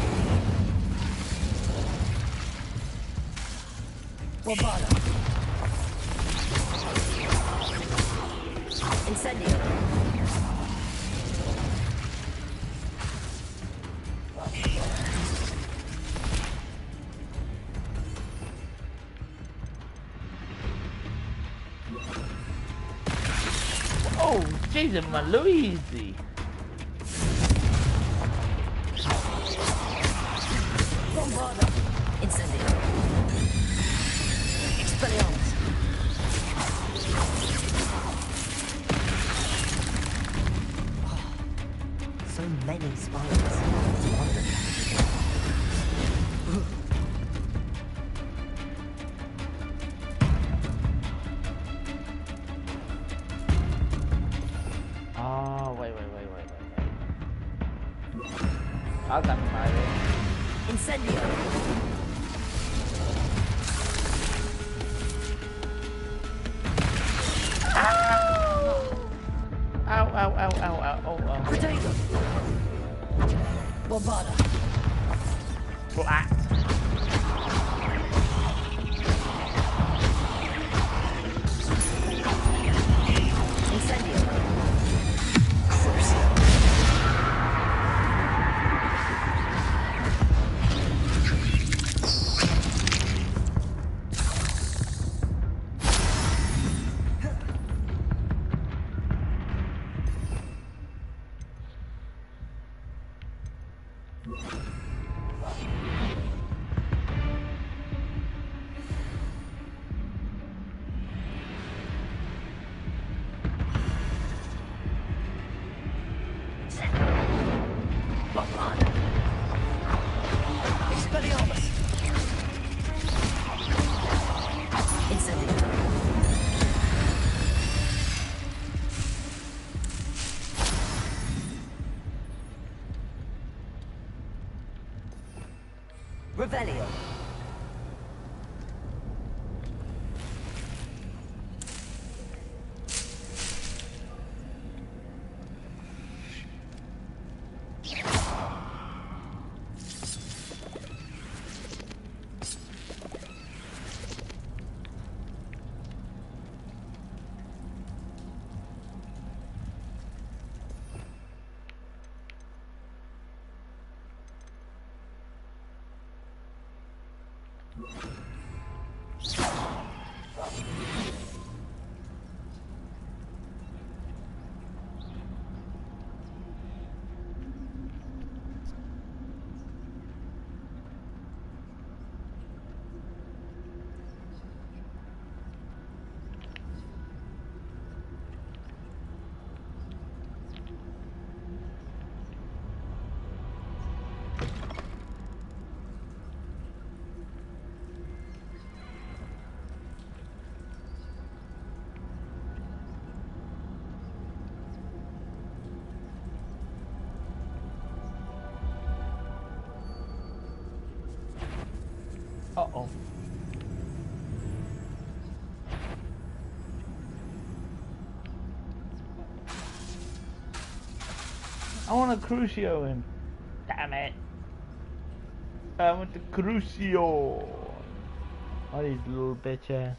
Bombarda! Incendio! Oh, Jesus, my Louise! Bombarda! Incendio! Expelliarmus! I'll grab my Incendio! Ow, ow, ow, ow, ow, oh, oh. Potato! Bombada! Black. Incendio! Revelio. Uh-oh. I want to Crucio him. Damn it. I want to Crucio. Oh, these little bitch ass.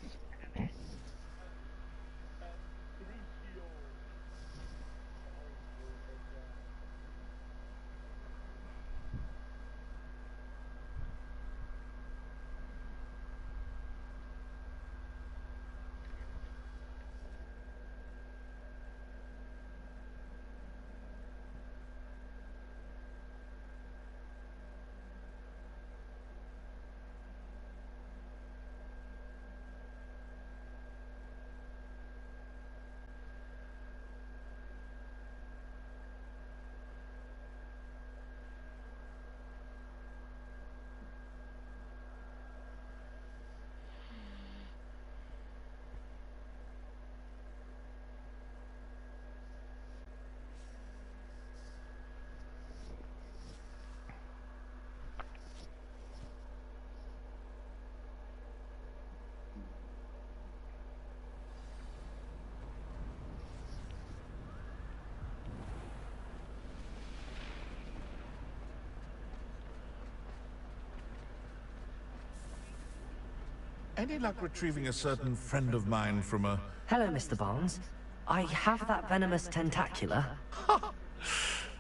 Any luck retrieving a certain friend of mine from a... Hello, Mr. Barnes. I have that venomous tentacula.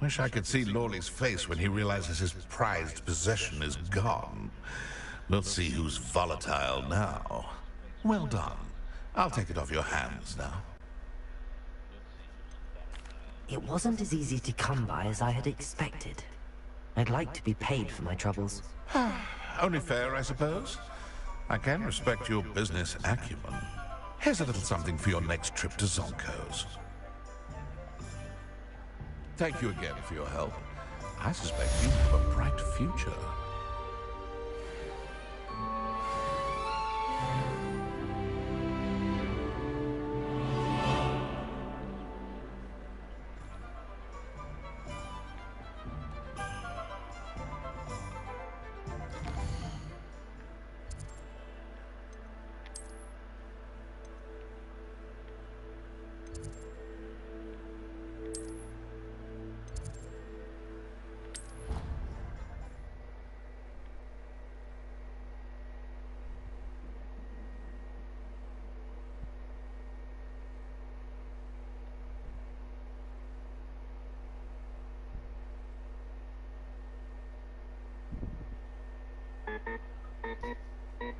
Wish I could see Lawley's face when he realizes his prized possession is gone. We'll see who's volatile now. Well done. I'll take it off your hands now. It wasn't as easy to come by as I had expected. I'd like to be paid for my troubles. Only fair, I suppose. I can respect your business acumen. Here's a little something for your next trip to Zonko's. Thank you again for your help. I suspect you have a bright future.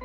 I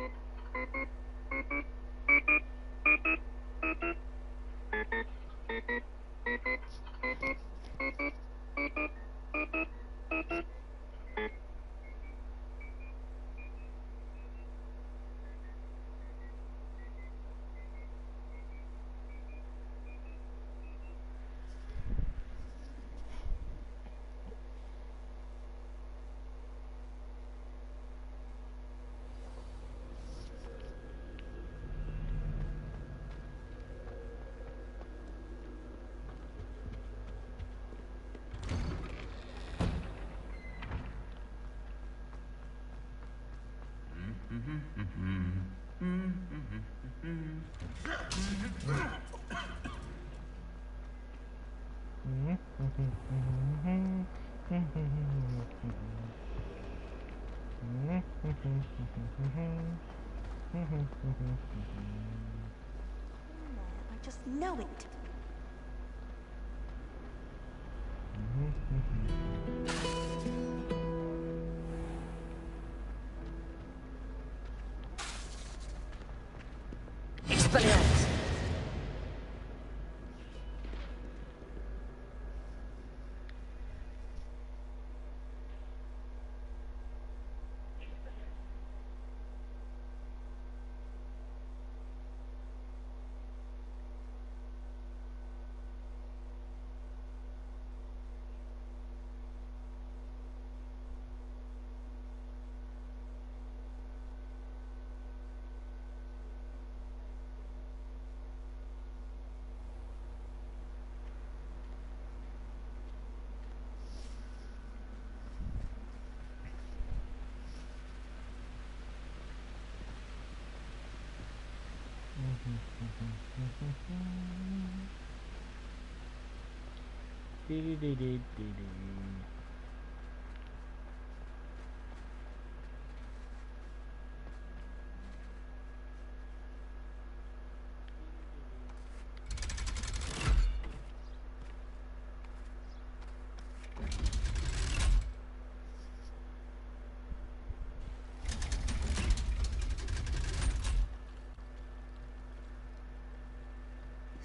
just know it. Expelliarmus!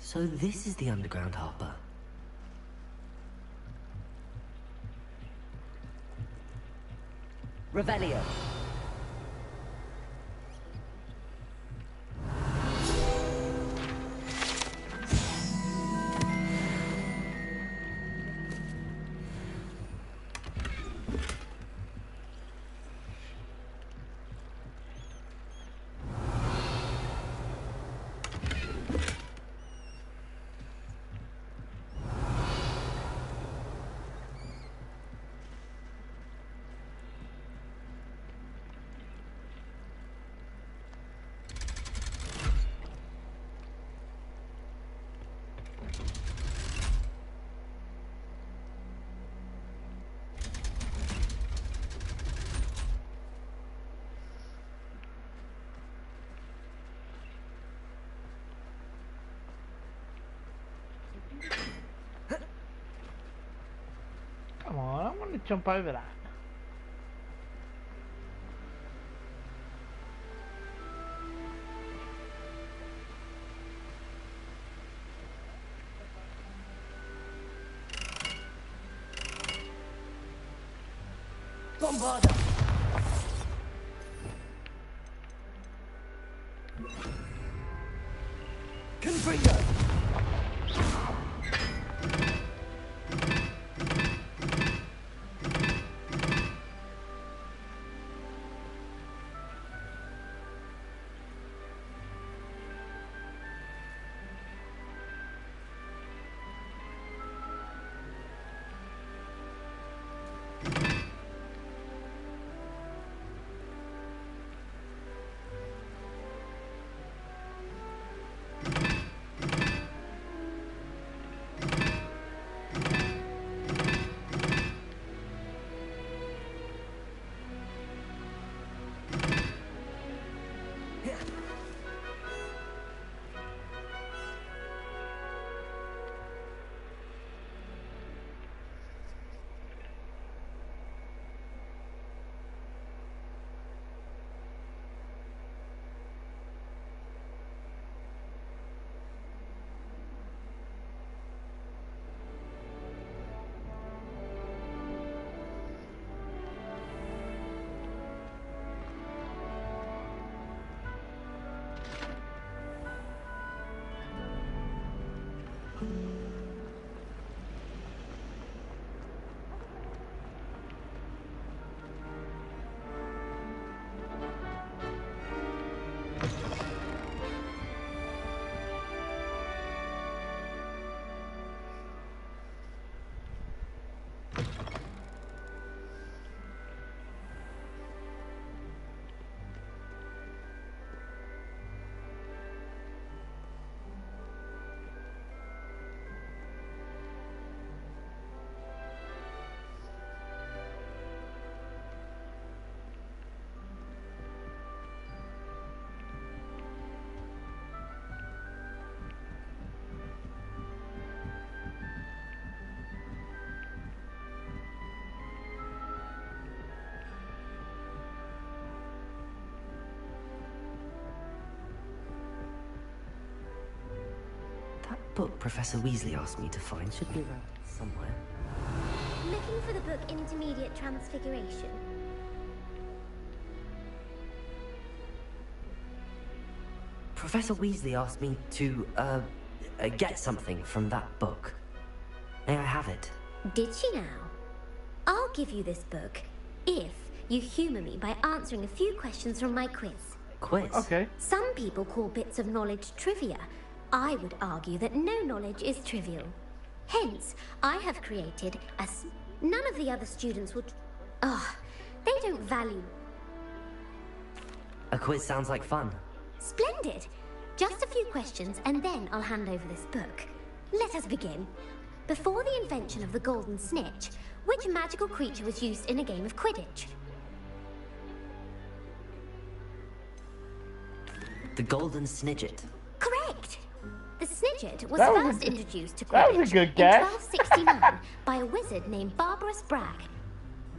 So this is the underground harbour. Revelio. Come on, I want to jump over that. Bombarda! Confringo! Book Professor Weasley asked me to find should be around somewhere. Looking for the book Intermediate Transfiguration. Professor Weasley asked me to, get something from that book. May I have it? Did she now? I'll give you this book if you humour me by answering a few questions from my quiz. Quiz? Okay. Some people call bits of knowledge trivia. I would argue that no knowledge is trivial. Hence, I have created none of the other students would... they don't value... A quiz sounds like fun. Splendid! Just a few questions and then I'll hand over this book. Let us begin. Before the invention of the golden snitch, which magical creature was used in a game of Quidditch? The golden snidget. Correct! The snidget was That was first a- introduced to that was Quidditch a good in guess. 1269 by a wizard named Barbarous Bragg.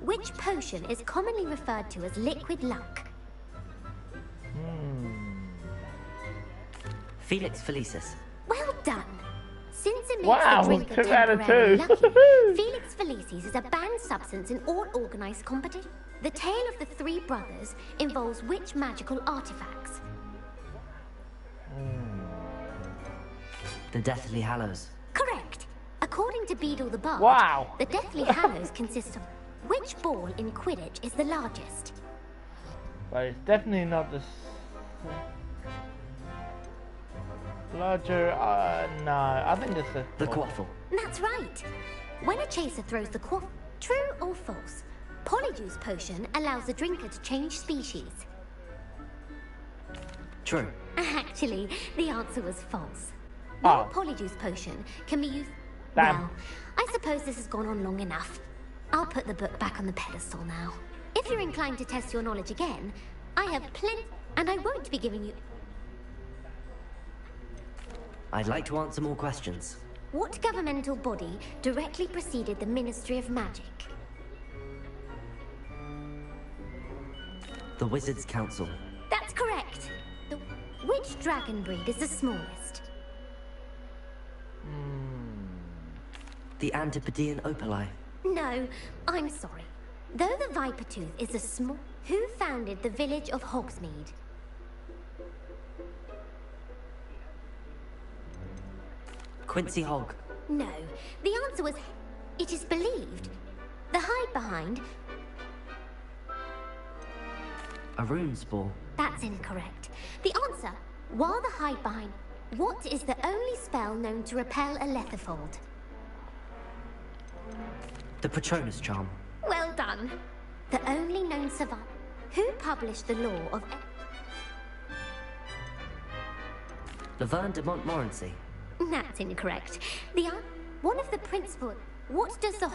Which potion is commonly referred to as liquid luck? Felix Felicis. Well done! Since it makes Wow, the drinker 2 out of temporarily 2. lucky, Felix Felicis is a banned substance in all organised competition. The tale of the three brothers involves which magical artifacts? The Deathly Hallows. Correct. According to Beadle the Bard, Wow. the Deathly Hallows consists of which ball in Quidditch is the largest? But it's definitely not the larger. No, I think it's the quaffle. That's right. When a chaser throws the quaffle, true or false? Polyjuice potion allows the drinker to change species. True. Actually, the answer was false. Oh. No Polyjuice potion can be used. Damn. Well, I suppose this has gone on long enough. I'll put the book back on the pedestal now. If you're inclined to test your knowledge again, I have plenty, and I won't be giving you... I'd like to answer more questions. What governmental body directly preceded the Ministry of Magic? The Wizards' Council. That's correct. Which dragon breed is the smallest? The Antipodean Opali. No, I'm sorry. Though the Viper Tooth is a small... Who founded the village of Hogsmeade? Quincy Hogg. No, the answer was... It is believed. The hide behind... A rune spore. That's incorrect. The answer, while the hide behind... What is the only spell known to repel a Letherfold? The Patronus charm. Well done. The only known survivor... Who published the law of... Laverne de Montmorency. That's incorrect. One of the principal... What does the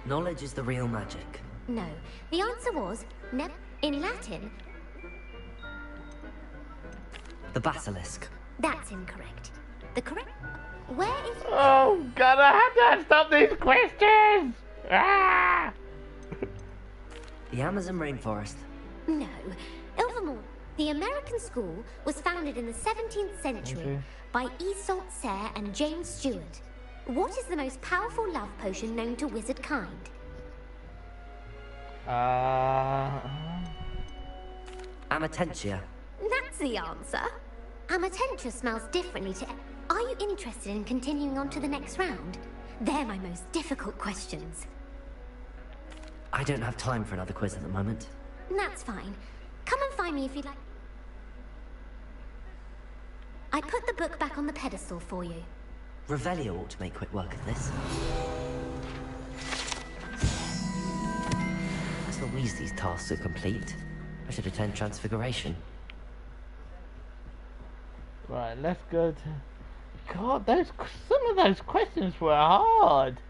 Knowledge is the real magic. No. The answer was... In Latin... The Basilisk. That's incorrect. The correct... Where is... Oh God, I have to stop these questions! Ah! The Amazon rainforest. No. Ilvermorny. The American school was founded in the 17th century by Isolde Sayre and James Stewart. What is the most powerful love potion known to wizard kind? Amatentia. That's the answer. Amatentia smells differently to... Are you interested in continuing on to the next round? They're my most difficult questions. I don't have time for another quiz at the moment. That's fine. Come and find me if you'd like. I put the book back on the pedestal for you. Revelio ought to make quick work of this. As the Weasley's tasks are complete, I should attend Transfiguration. Right, let's go to... God, some of those questions were hard.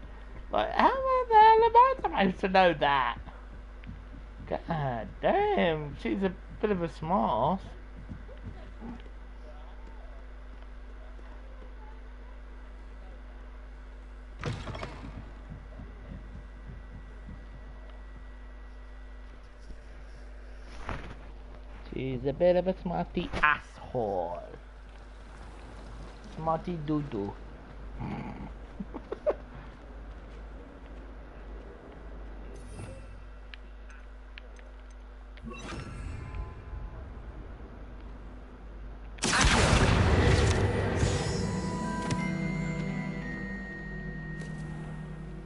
Like, how the hell am I supposed to know that? God damn, she's a bit of a smart ass. She's a bit of a smarty asshole. Smarty doo-doo.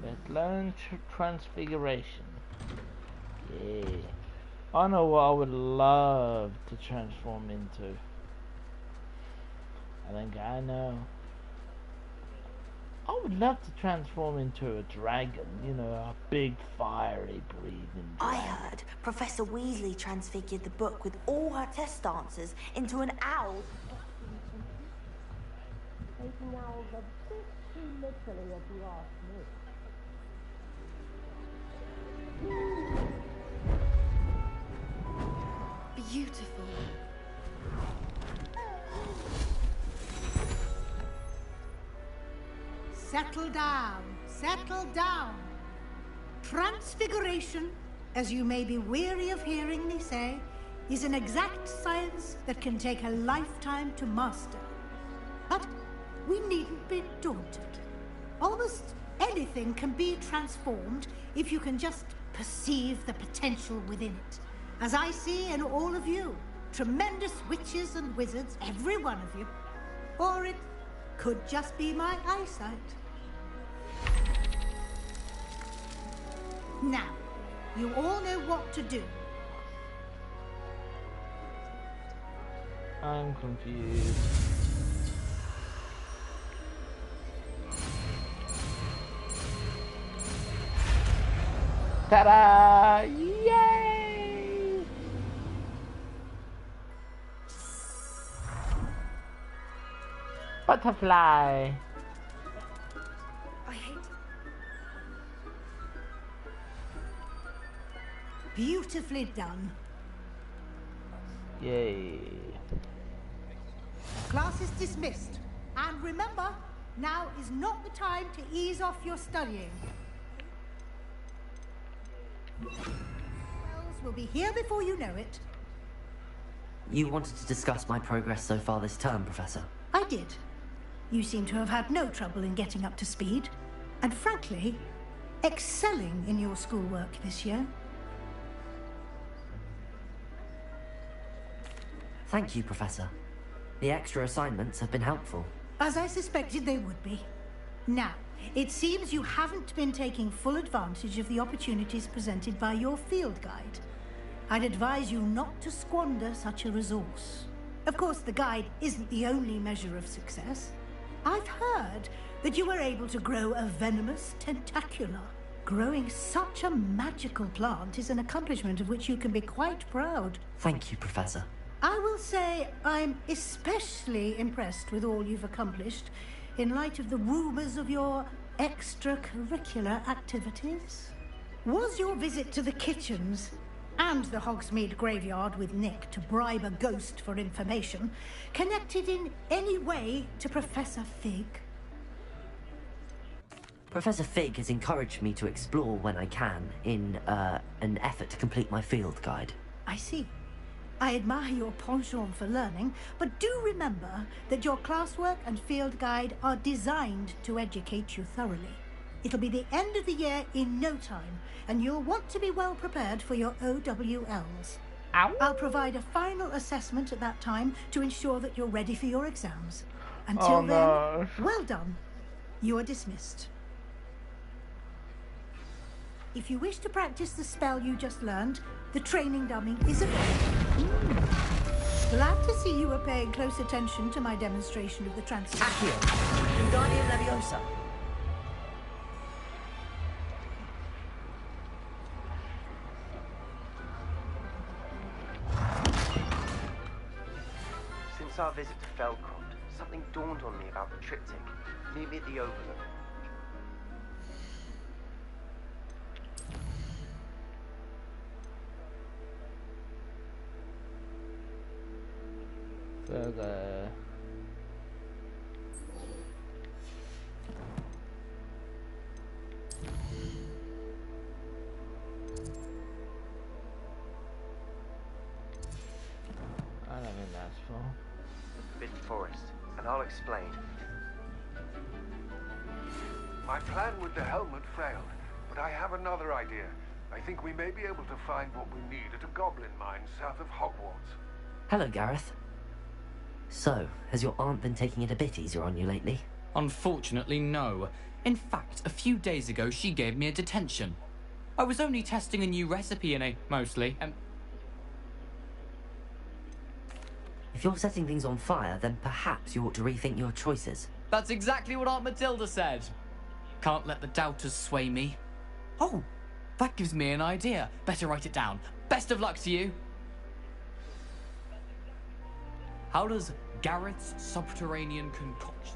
Let's learn transfiguration. Yeah. I know what I would love to transform into. I think I know. I would love to transform into a dragon, you know, a big fiery breathing dragon. I heard Professor Weasley transfigured the book with all her test answers into an owl. Taking owls a bit too literally, if you ask me. Beautiful. Settle down, settle down. Transfiguration, as you may be weary of hearing me say, is an exact science that can take a lifetime to master. But we needn't be daunted. Almost anything can be transformed if you can just perceive the potential within it. As I see in all of you, tremendous witches and wizards, every one of you. Or it could just be my eyesight. Now, you all know what to do. I'm confused. Ta-da! Yay! Butterfly! I hate... Beautifully done. Yay. Class is dismissed. And remember, now is not the time to ease off your studying. Wells will be here before you know it. You wanted to discuss my progress so far this term, Professor? I did. You seem to have had no trouble in getting up to speed. And frankly, excelling in your schoolwork this year. Thank you, Professor. The extra assignments have been helpful. As I suspected they would be. Now, it seems you haven't been taking full advantage of the opportunities presented by your field guide. I'd advise you not to squander such a resource. Of course, the guide isn't the only measure of success. I've heard that you were able to grow a venomous tentacula. Growing such a magical plant is an accomplishment of which you can be quite proud. Thank you, Professor. I will say I'm especially impressed with all you've accomplished in light of the rumors of your extracurricular activities. Was your visit to the kitchens and the Hogsmeade graveyard with Nick to bribe a ghost for information connected in any way to Professor Fig? Professor Fig has encouraged me to explore when I can in an effort to complete my field guide. I see. I admire your penchant for learning, but do remember that your classwork and field guide are designed to educate you thoroughly. It'll be the end of the year in no time, and you'll want to be well prepared for your OWLs. Ow. I'll provide a final assessment at that time to ensure that you're ready for your exams. Until then, well done. You are dismissed. If you wish to practice the spell you just learned, the training dummy is available. Glad to see you are paying close attention to my demonstration of the transformation. Accio, Wingardium Leviosa. Since our visit to Feldcroft, something dawned on me about the triptych. Meet me at the Overlook. Further. I don't think that's full. Forbidden Forest, and I'll explain. My plan with the helmet failed, but I have another idea. I think we may be able to find what we need at a goblin mine south of Hogwarts. Hello, Gareth. So, has your aunt been taking it a bit easier on you lately? Unfortunately, no. In fact, a few days ago, she gave me a detention. I was only testing a new recipe in a, mostly, If you're setting things on fire, then perhaps you ought to rethink your choices. That's exactly what Aunt Matilda said. Can't let the doubters sway me. Oh, that gives me an idea. Better write it down. Best of luck to you. How does Gareth's subterranean concoction?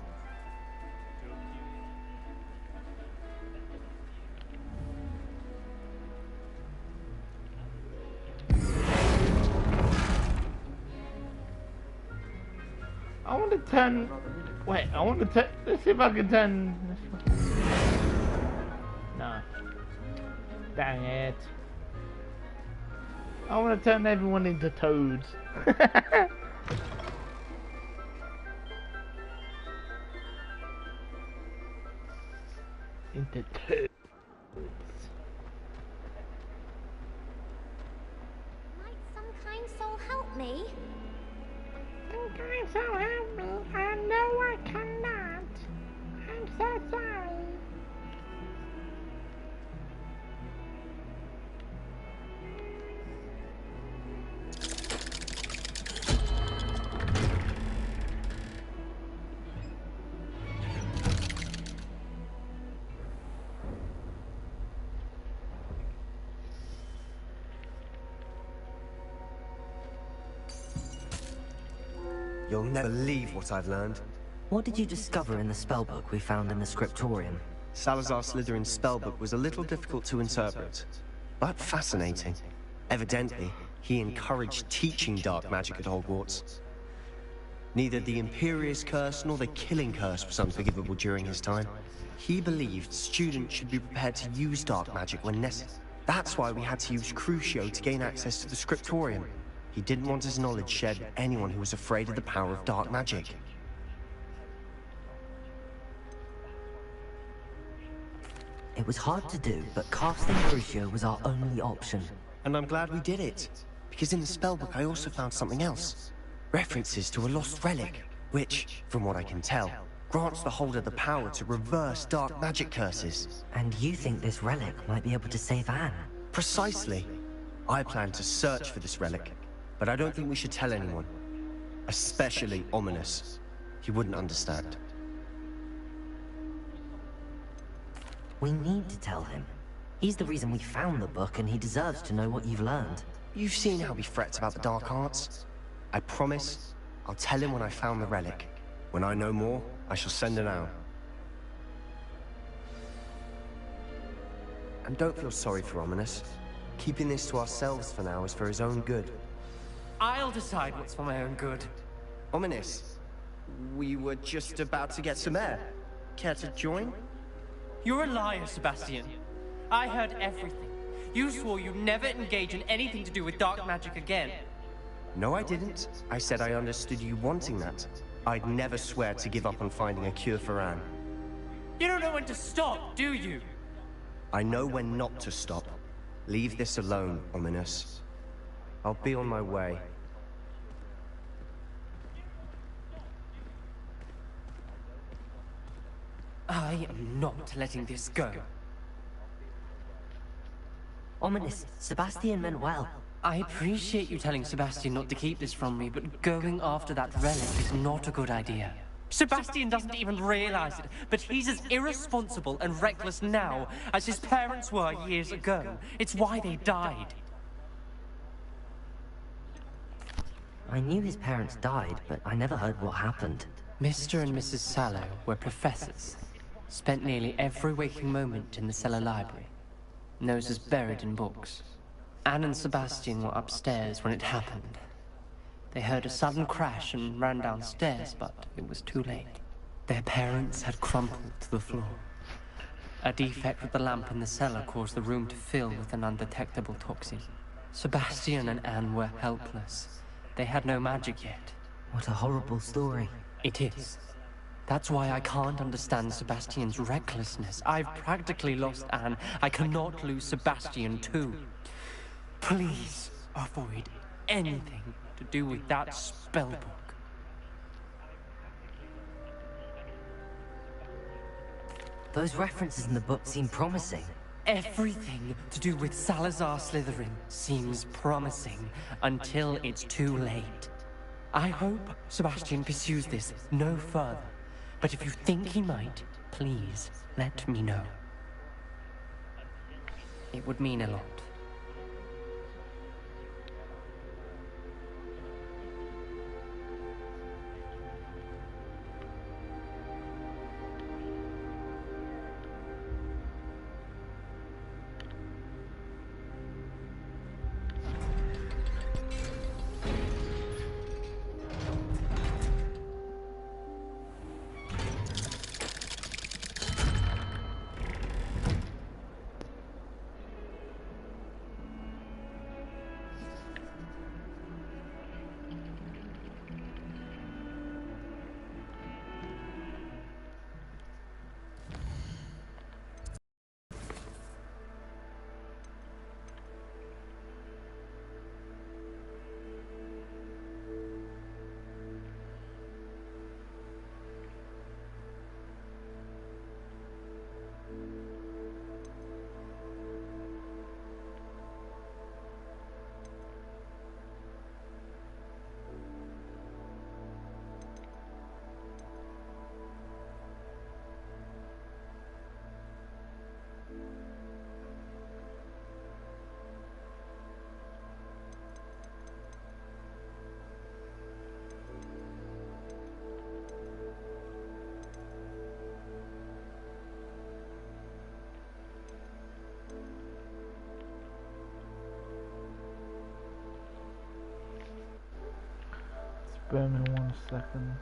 I want to turn. Wait, I want to turn. Let's see if I can turn. No. Dang it. I want to turn everyone into toads. Into toads. Might some kind soul help me? Some kind soul help me? I know I cannot. I'm so sorry. You'll never believe what I've learned. What did you discover in the spellbook we found in the scriptorium? Salazar Slytherin's spellbook was a little difficult to interpret, but fascinating. Evidently, he encouraged teaching dark magic at Hogwarts. Neither the Imperious Curse nor the Killing Curse was unforgivable during his time. He believed students should be prepared to use dark magic when necessary. That's why we had to use Crucio to gain access to the scriptorium. He didn't want his knowledge shared with anyone who was afraid of the power of dark magic. It was hard to do, but casting Crucio was our only option. And I'm glad we did it, because in the spellbook I also found something else. References to a lost relic, which, from what I can tell, grants the holder the power to reverse dark magic curses. And you think this relic might be able to save Anne? Precisely. I plan to search for this relic, but I don't think we should tell anyone. Especially Ominous. He wouldn't understand. We need to tell him. He's the reason we found the book, and he deserves to know what you've learned. You've seen how he frets about the dark arts. I promise, I'll tell him when I found the relic. When I know more, I shall send it out. And don't feel sorry for Ominous. Keeping this to ourselves for now is for his own good. I'll decide what's for my own good. Ominous, we were just about to get some air. Care to join? You're a liar, Sebastian. I heard everything. You swore you'd never engage in anything to do with dark magic again. No, I didn't. I said I understood you wanting that. I'd never swear to give up on finding a cure for Anne. You don't know when to stop, do you? I know when not to stop. Leave this alone, Ominous. I'll be on my way. I am not letting this go. Ominous, Sebastian meant well. I appreciate you telling Sebastian not to keep this from me, but going after that relic is not a good idea. Sebastian doesn't even realize it, but he's as irresponsible and reckless now as his parents were years ago. It's why they died. I knew his parents died, but I never heard what happened. Mr. and Mrs. Sallow were professors. Spent nearly every waking moment in the cellar library. Noses buried in books. Anne and Sebastian were upstairs when it happened. They heard a sudden crash and ran downstairs, but it was too late. Their parents had crumpled to the floor. A defect with the lamp in the cellar caused the room to fill with an undetectable toxin. Sebastian and Anne were helpless. They had no magic yet. What a horrible story. It is. That's why I can't understand Sebastian's recklessness. I've practically lost Anne. I cannot lose Sebastian too. Please avoid anything to do with that spellbook. Those references in the book seem promising. Everything to do with Salazar Slytherin seems promising until it's too late. I hope Sebastian pursues this no further. But if you think he might, please let me know. It would mean a lot. Spare me 1 second.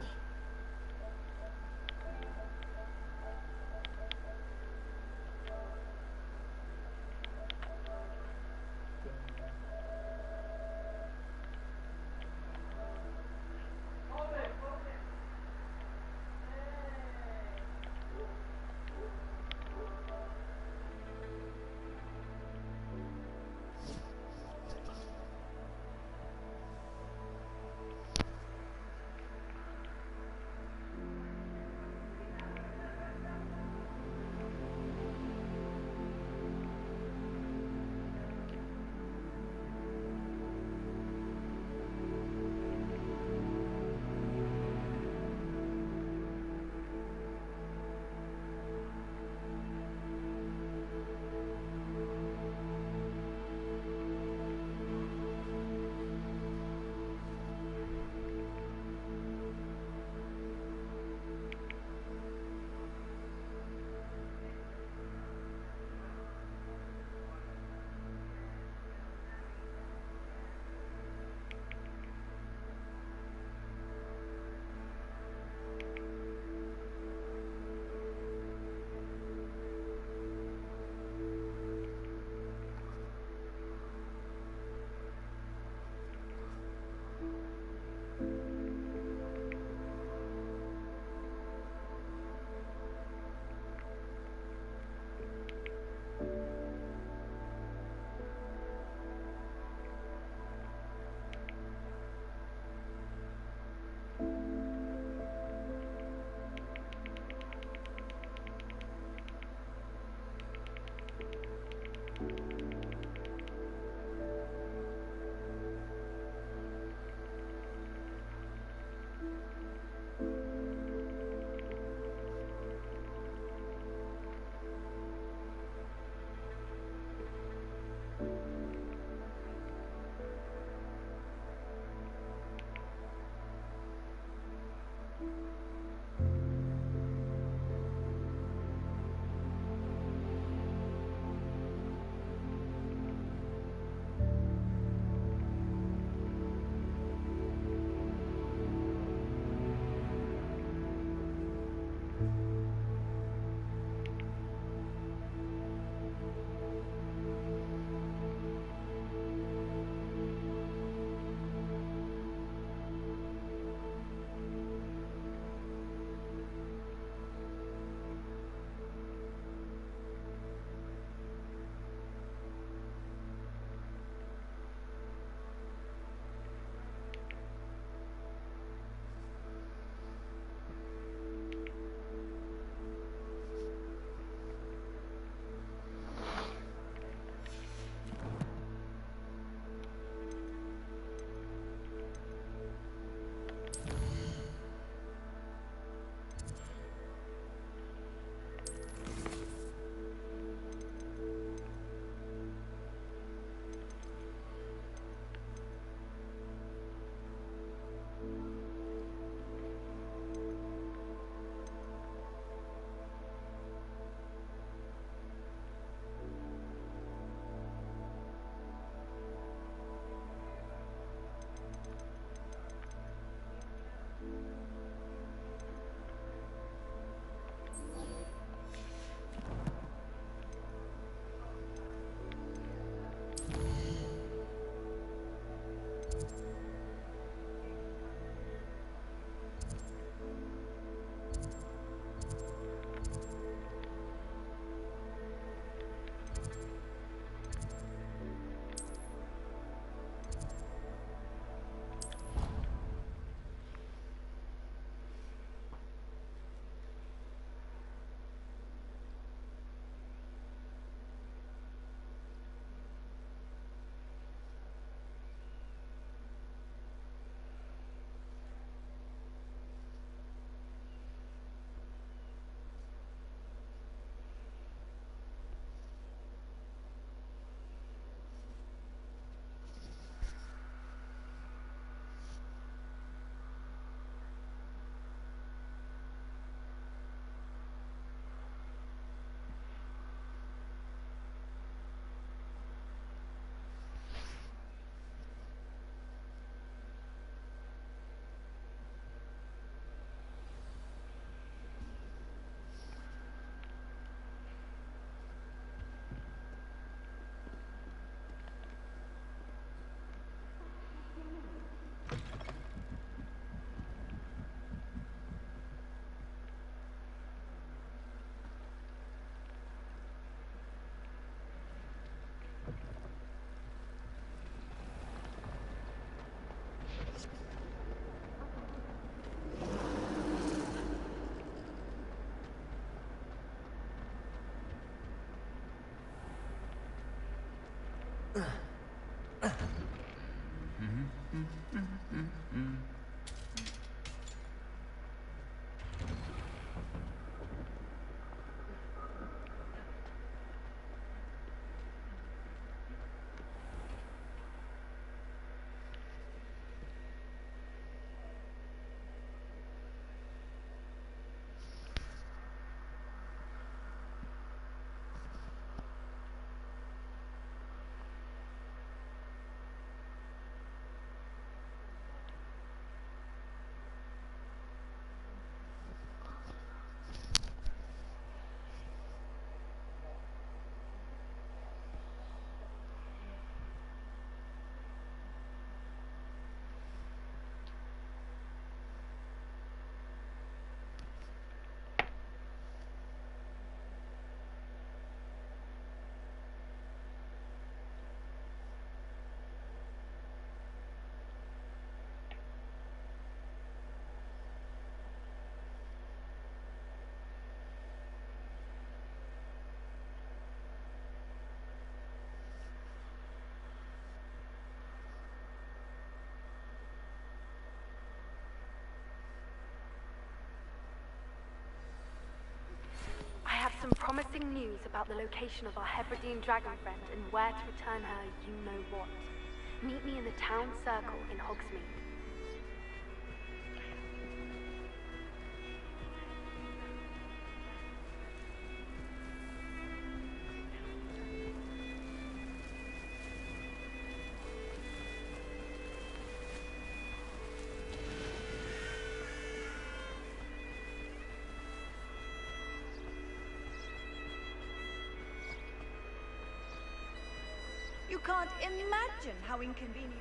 I have some promising news about the location of our Hebridean dragon friend and where to return her you-know-what. Meet me in the town circle in Hogsmeade. You can't imagine how inconvenient.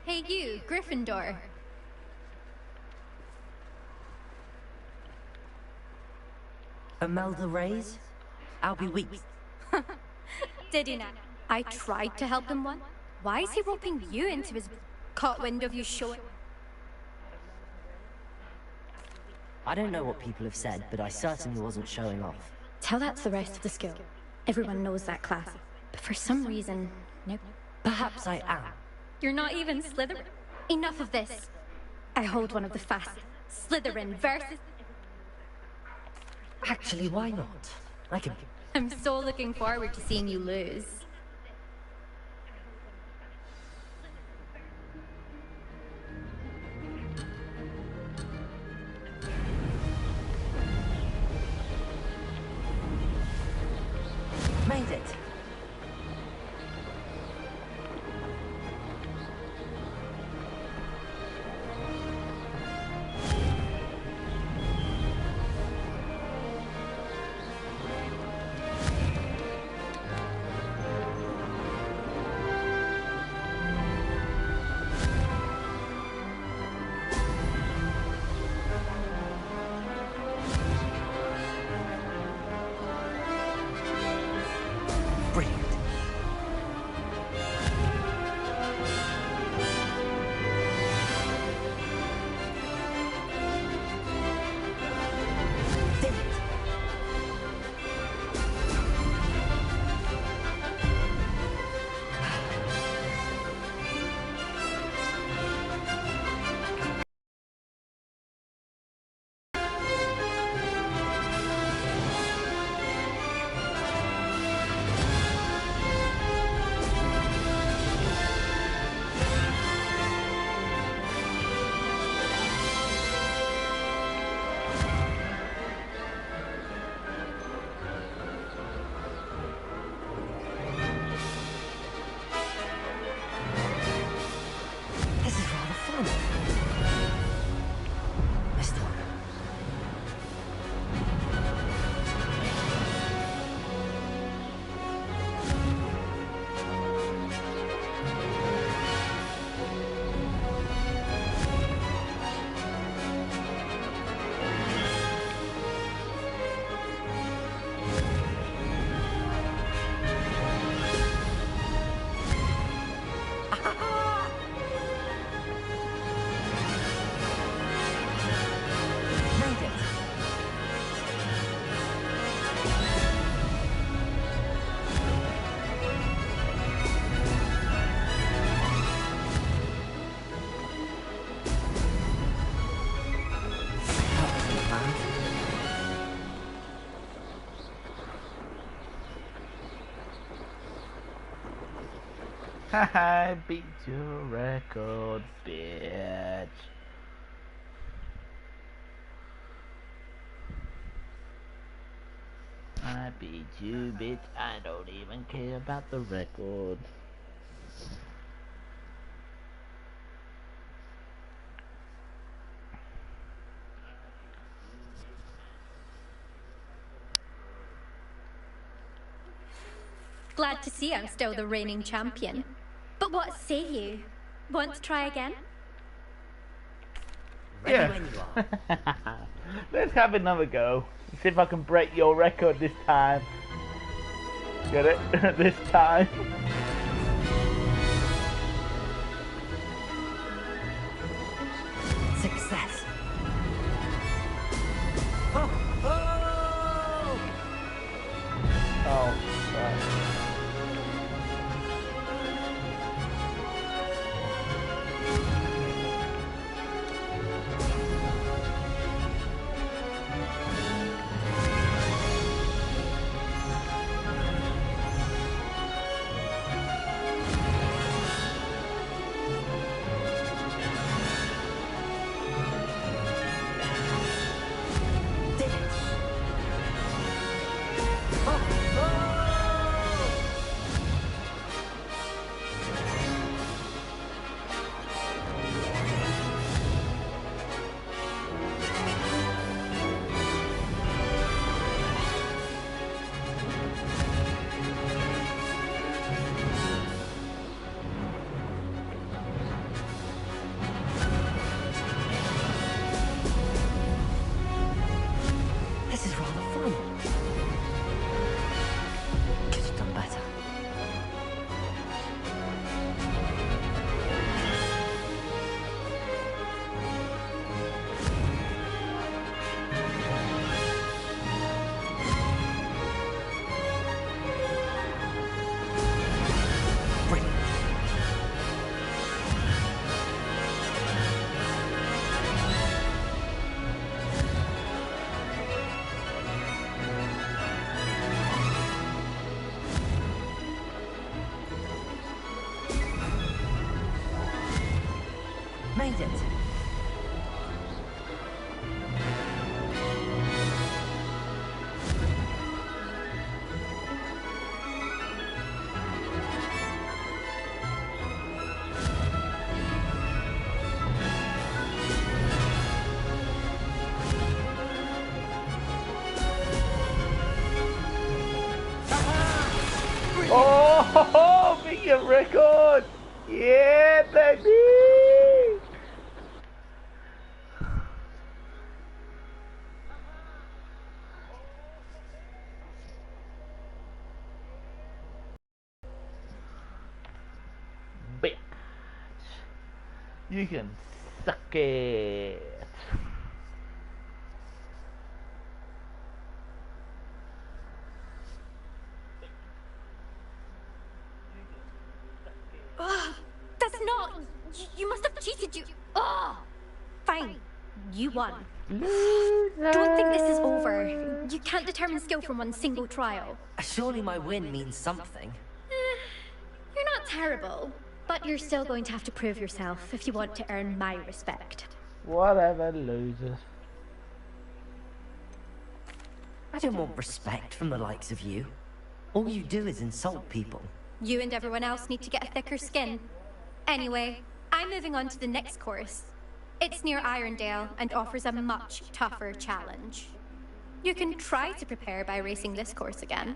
Hey you, Gryffindor. Imelda Reyes? Albie Weeks. Did he not? I tried to help him once. Why is he roping you into his caught wind of you showing? I don't know what people have said, but I certainly wasn't showing off. Tell that to the rest of the school. Everyone knows that class. But for some reason, nope. Perhaps I am. You're not even Slytherin. Enough of this. I hold one of the fast. Slytherin versus... Actually, why not? I can... I'm so looking forward to seeing you lose. Made it. I beat your record, bitch. I beat you, bitch. I don't even care about the record. Glad to see I'm still the reigning champion. But what say you? Want to try again? Ready when you are. Let's have another go. See if I can break your record this time. Get it? This time. Success. Oh, Oh, right. this is rather fun. Could have done better. Made it. Oh, beat your record! Yeah, baby! Bitch. You can suck it. Ugh, that's not... You must have cheated, you... Ugh! Fine. You won. Don't think this is over. You can't determine skill from one single trial. Surely my win means something. You're not terrible, but you're still going to have to prove yourself if you want to earn my respect. Whatever, losers. I don't want respect from the likes of you. All you do is insult people. You and everyone else need to get a thicker skin. Anyway, I'm moving on to the next course. It's near Irondale and offers a much tougher challenge. You can try to prepare by racing this course again.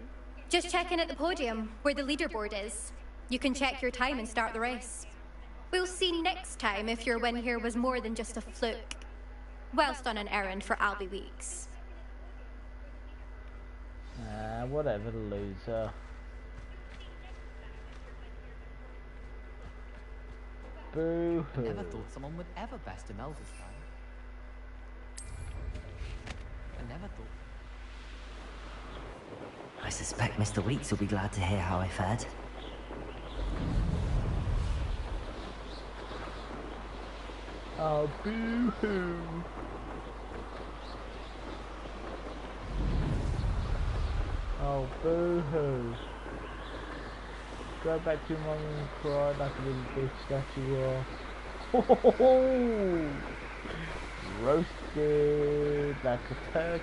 Just check in at the podium, where the leaderboard is. You can check your time and start the race. We'll see next time if your win here was more than just a fluke. Whilst on an errand for Albie Weeks. Whatever, loser. Boo-hoo. Never thought someone would ever best a Mel this time. I never thought... I suspect Mr. Weeks will be glad to hear how I fared. Oh, boo-hoo. Oh, boo-hoo. Go back to your mum and cry like a little bitch that you are. Ho-ho-ho-ho! Roasted like a turkey.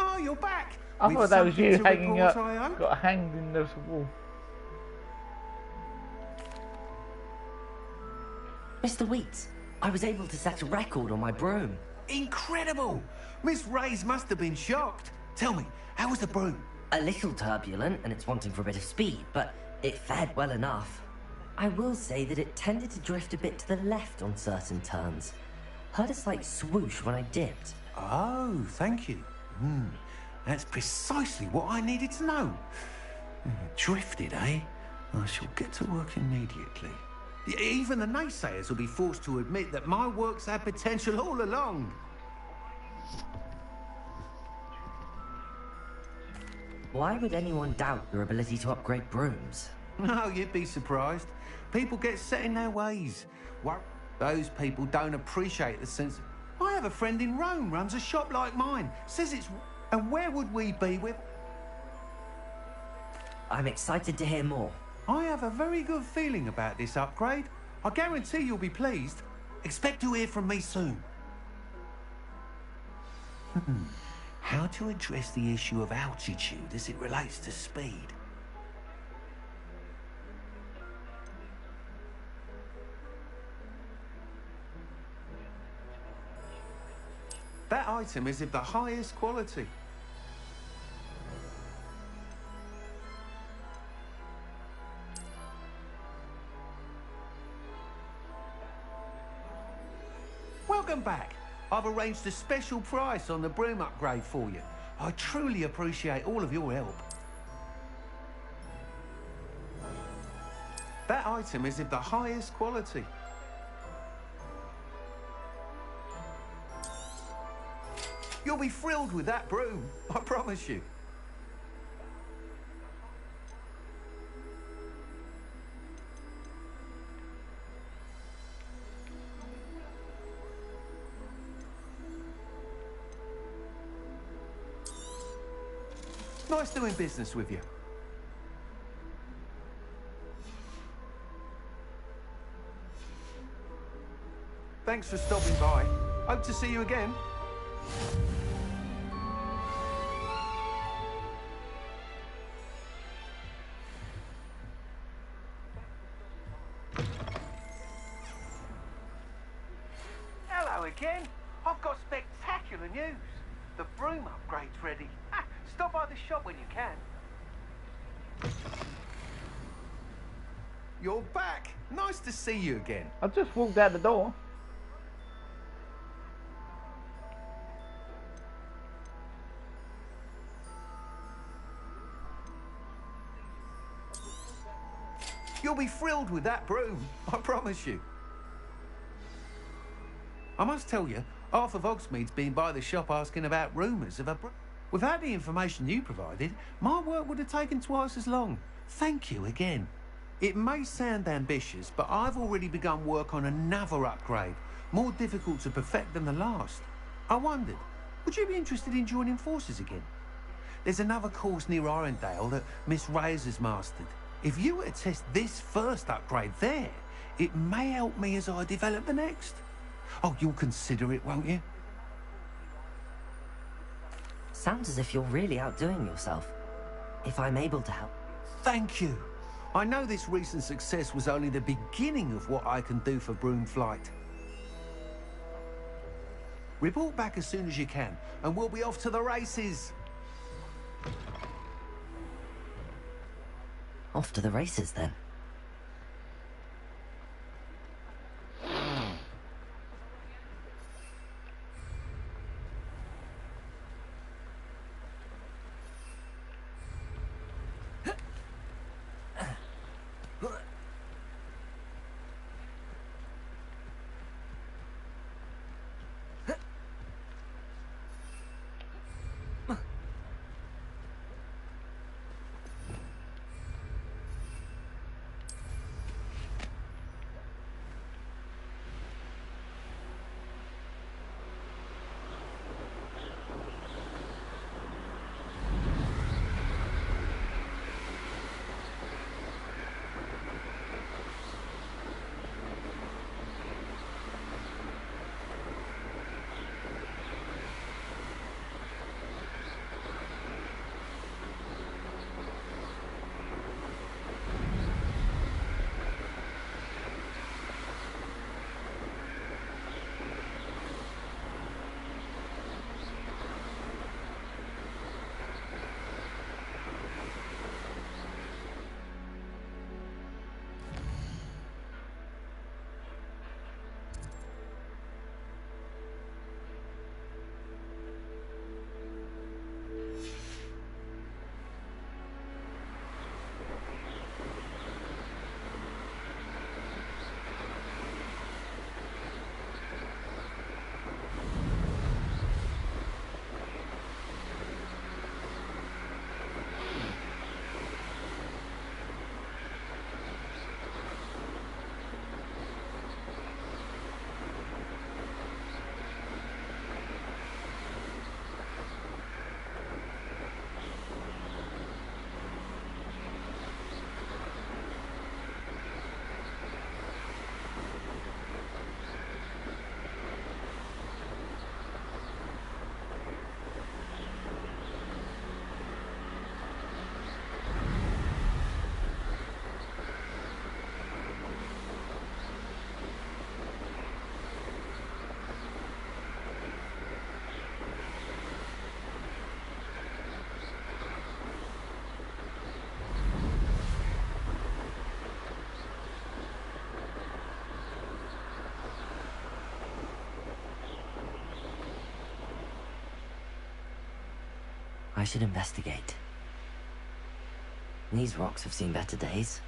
Oh, you're back! I thought that was you hanging up, I got hanged in the wall. Mr. Wheats, I was able to set a record on my broom. Incredible! Miss Reyes must have been shocked. Tell me, how was the broom? A little turbulent, and it's wanting for a bit of speed, but it fared well enough. I will say that it tended to drift a bit to the left on certain turns. Heard a slight swoosh when I dipped. Oh, thank you. That's precisely what I needed to know. Drifted, eh? I shall get to work immediately. Even the naysayers will be forced to admit that my work's had potential all along. Why would anyone doubt your ability to upgrade brooms? No, you'd be surprised. People get set in their ways. Those people don't appreciate the sense. I have a friend in Rome, runs a shop like mine. Says it's... And where would we be with... I'm excited to hear more. I have a very good feeling about this upgrade. I guarantee you'll be pleased. Expect to hear from me soon. How to address the issue of altitude as it relates to speed. That item is of the highest quality. Welcome back. I've arranged a special price on the broom upgrade for you. I truly appreciate all of your help. That item is of the highest quality. You'll be thrilled with that broom, I promise you. Nice doing business with you. Thanks for stopping by. Hope to see you again. Hello again. I've got spectacular news. The broom upgrade's ready. Stop by the shop when you can. You're back. Nice to see you again. I just walked out the door. You'll be thrilled with that broom, I promise you. I must tell you, half of Hogsmeade's been by the shop asking about rumours of a broom. Without the information you provided, my work would have taken twice as long. Thank you again. It may sound ambitious, but I've already begun work on another upgrade, more difficult to perfect than the last. I wondered, would you be interested in joining forces again? There's another course near Irondale that Miss Reyes has mastered. If you were to test this first upgrade there, it may help me as I develop the next. Oh, you'll consider it, won't you? Sounds as if you're really outdoing yourself. If I'm able to help... Thank you. I know this recent success was only the beginning of what I can do for Broomflight. Report back as soon as you can, and we'll be off to the races. Off to the races, then. I should investigate. These rocks have seen better days.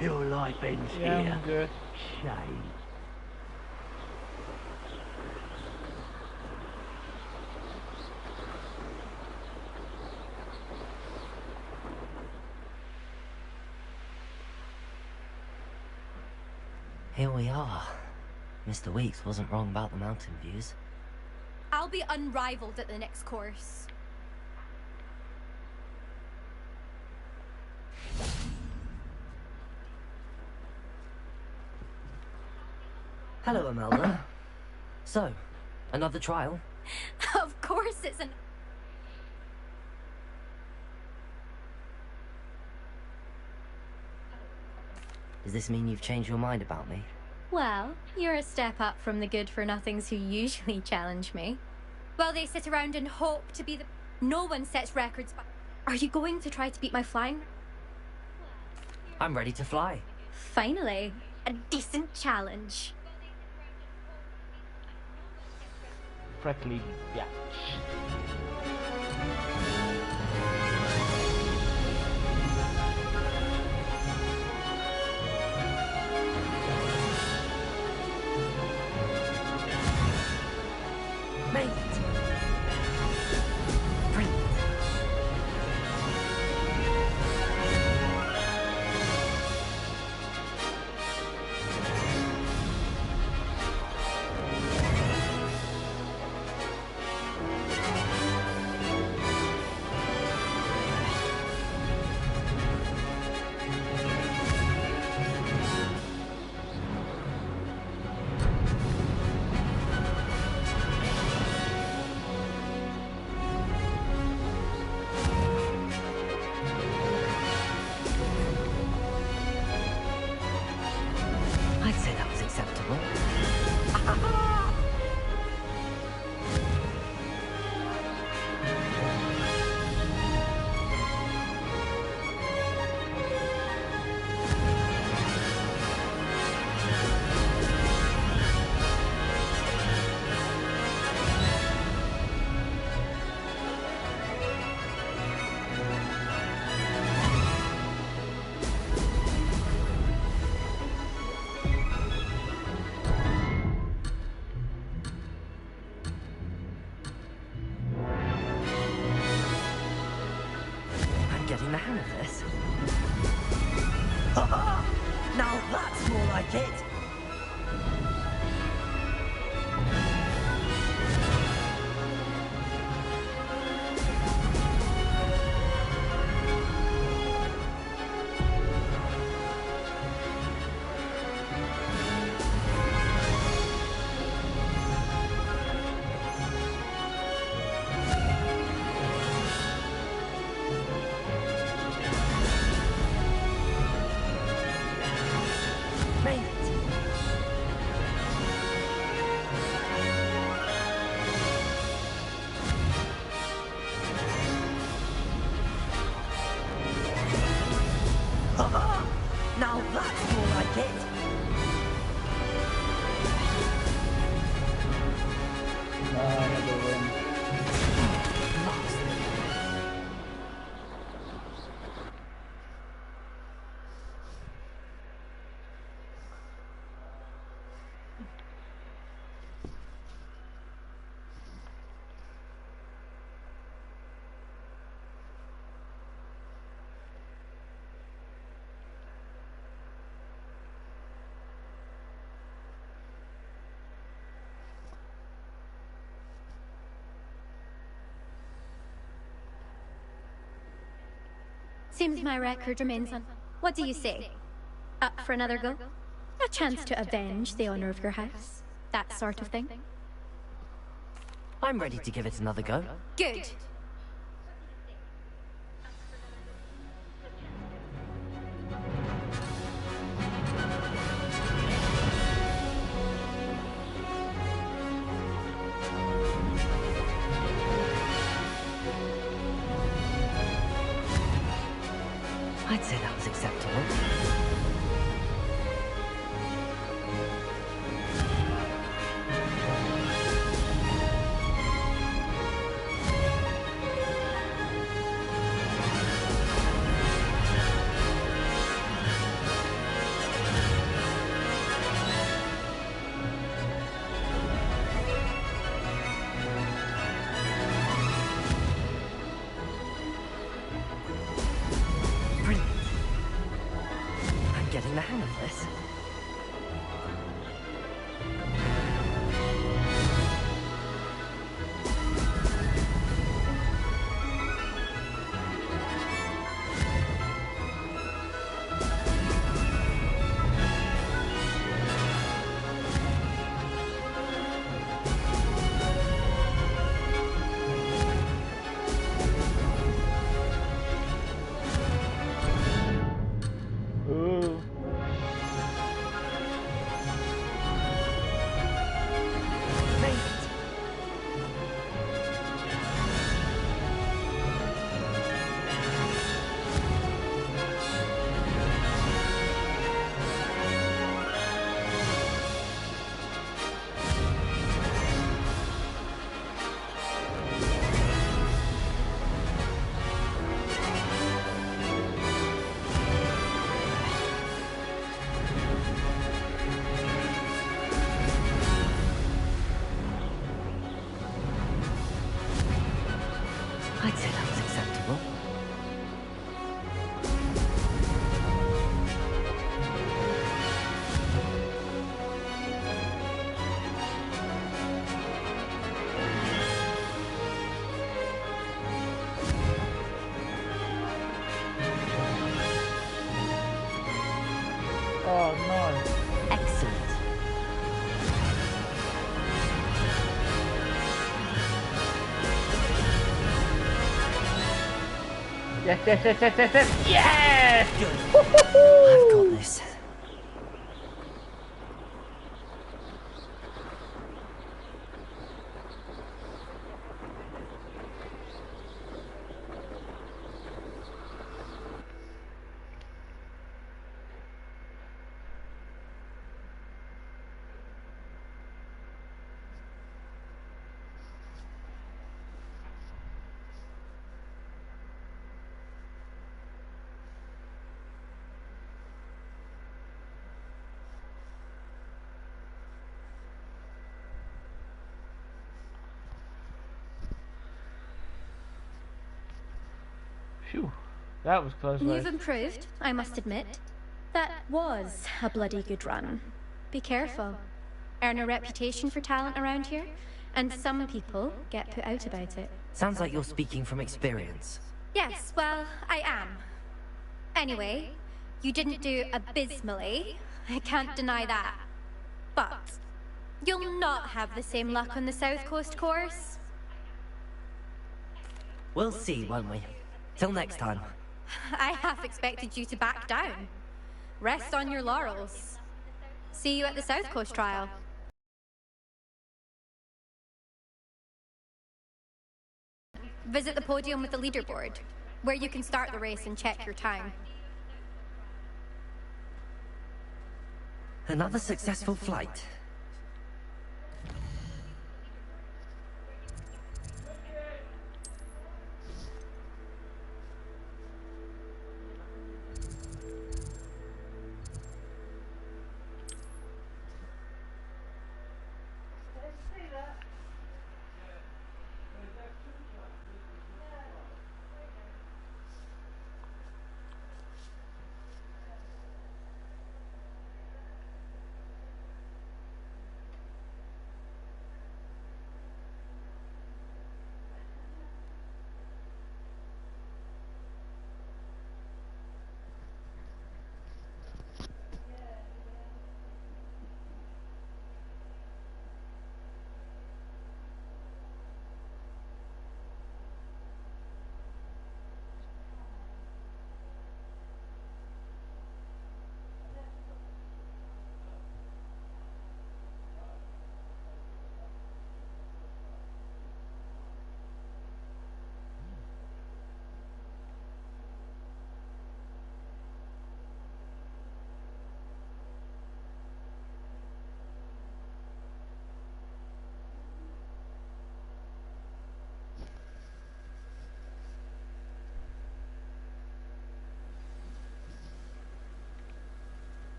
Your life ends Yeah, I'm here. good. Shame. Here we are. Mr. Weeks wasn't wrong about the mountain views. I'll be unrivaled at the next course. Hello, Imelda. So, another trial? Of course it's an... Does this mean you've changed your mind about me? Well, you're a step up from the good-for-nothings who usually challenge me. Well, they sit around and hope to be the... No one sets records by... Are you going to try to beat my flying? I'm ready to fly. Finally, a decent challenge. Freckly bitch. Now that's more like it! Now that's more like it! Seems my record remains on. What do you say? Up for another go? A chance to avenge the honor of your house? That sort of thing? I'm ready to give it another go. Good. I'd say that was acceptable. Getting the hang of this. I'd say that was acceptable. Oh no. Excellent. Yes! Yes! Good. I've got this. Phew, that was close. You've improved, I must admit. That was a bloody good run. Be careful. Earn a reputation for talent around here, and some people get put out about it. Sounds like you're speaking from experience. Yes, well, I am. Anyway, you didn't do abysmally. I can't deny that. But you'll not have the same luck on the South Coast course. We'll see, won't we? Till next time. I half expected you to back down. Rest on your laurels. See you at the South Coast trial. Visit the podium with the leaderboard, where you can start the race and check your time. Another successful flight.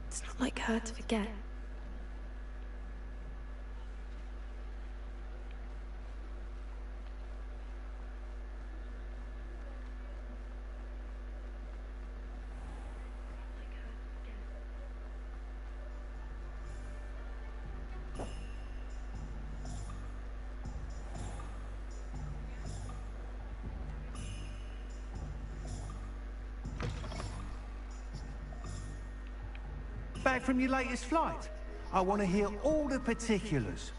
It's not like her to forget. Back from your latest flight? I want to hear all the particulars.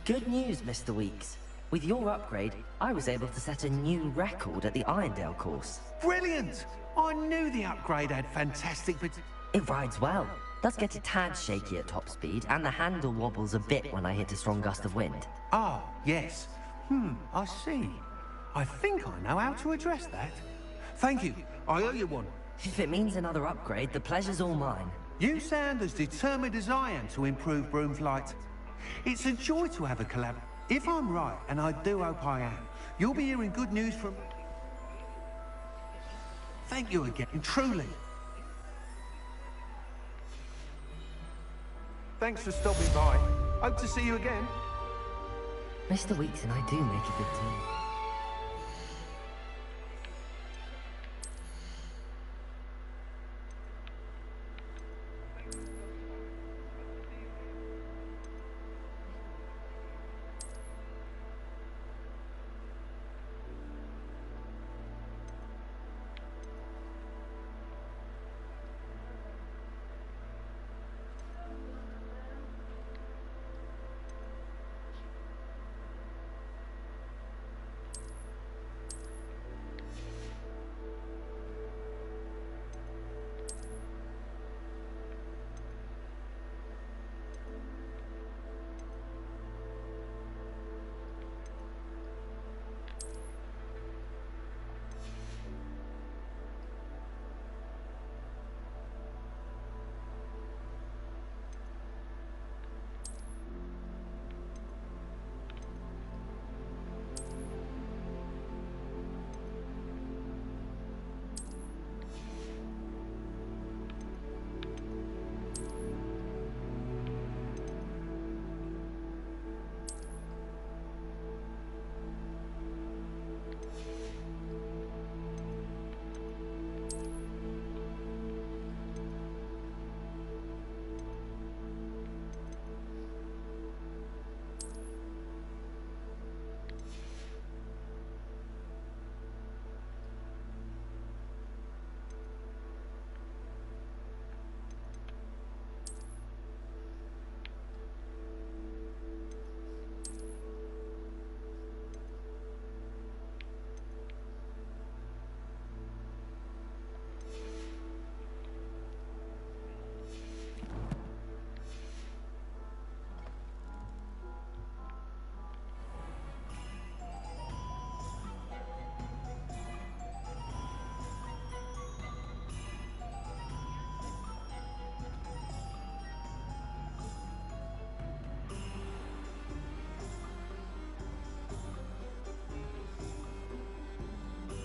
Good news, Mr. Weeks. With your upgrade, I was able to set a new record at the Irondale course. Brilliant! I knew the upgrade had fantastic It rides well. Does get a tad shaky at top speed, and the handle wobbles a bit when I hit a strong gust of wind. Ah, yes. I see. I think I know how to address that. Thank you. I owe you one. If it means another upgrade, the pleasure's all mine. You sound as determined as I am to improve broom flight. It's a joy to have a collab. If I'm right, and I do hope I am, you'll be hearing good news from... Thank you again, truly. Thanks for stopping by. Hope to see you again. Mr. Weeks and I do make a good team.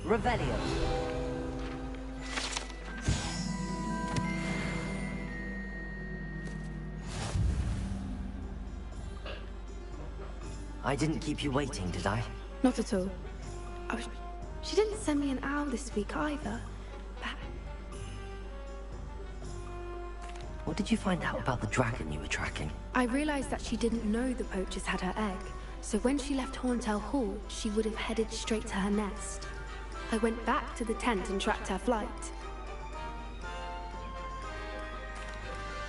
Revelio. I didn't keep you waiting, did I? Not at all. She didn't send me an owl this week either. What did you find out about the dragon you were tracking? I realized that she didn't know the poachers had her egg, so when she left Horntail Hall, she would have headed straight to her nest. I went back to the tent and tracked her flight.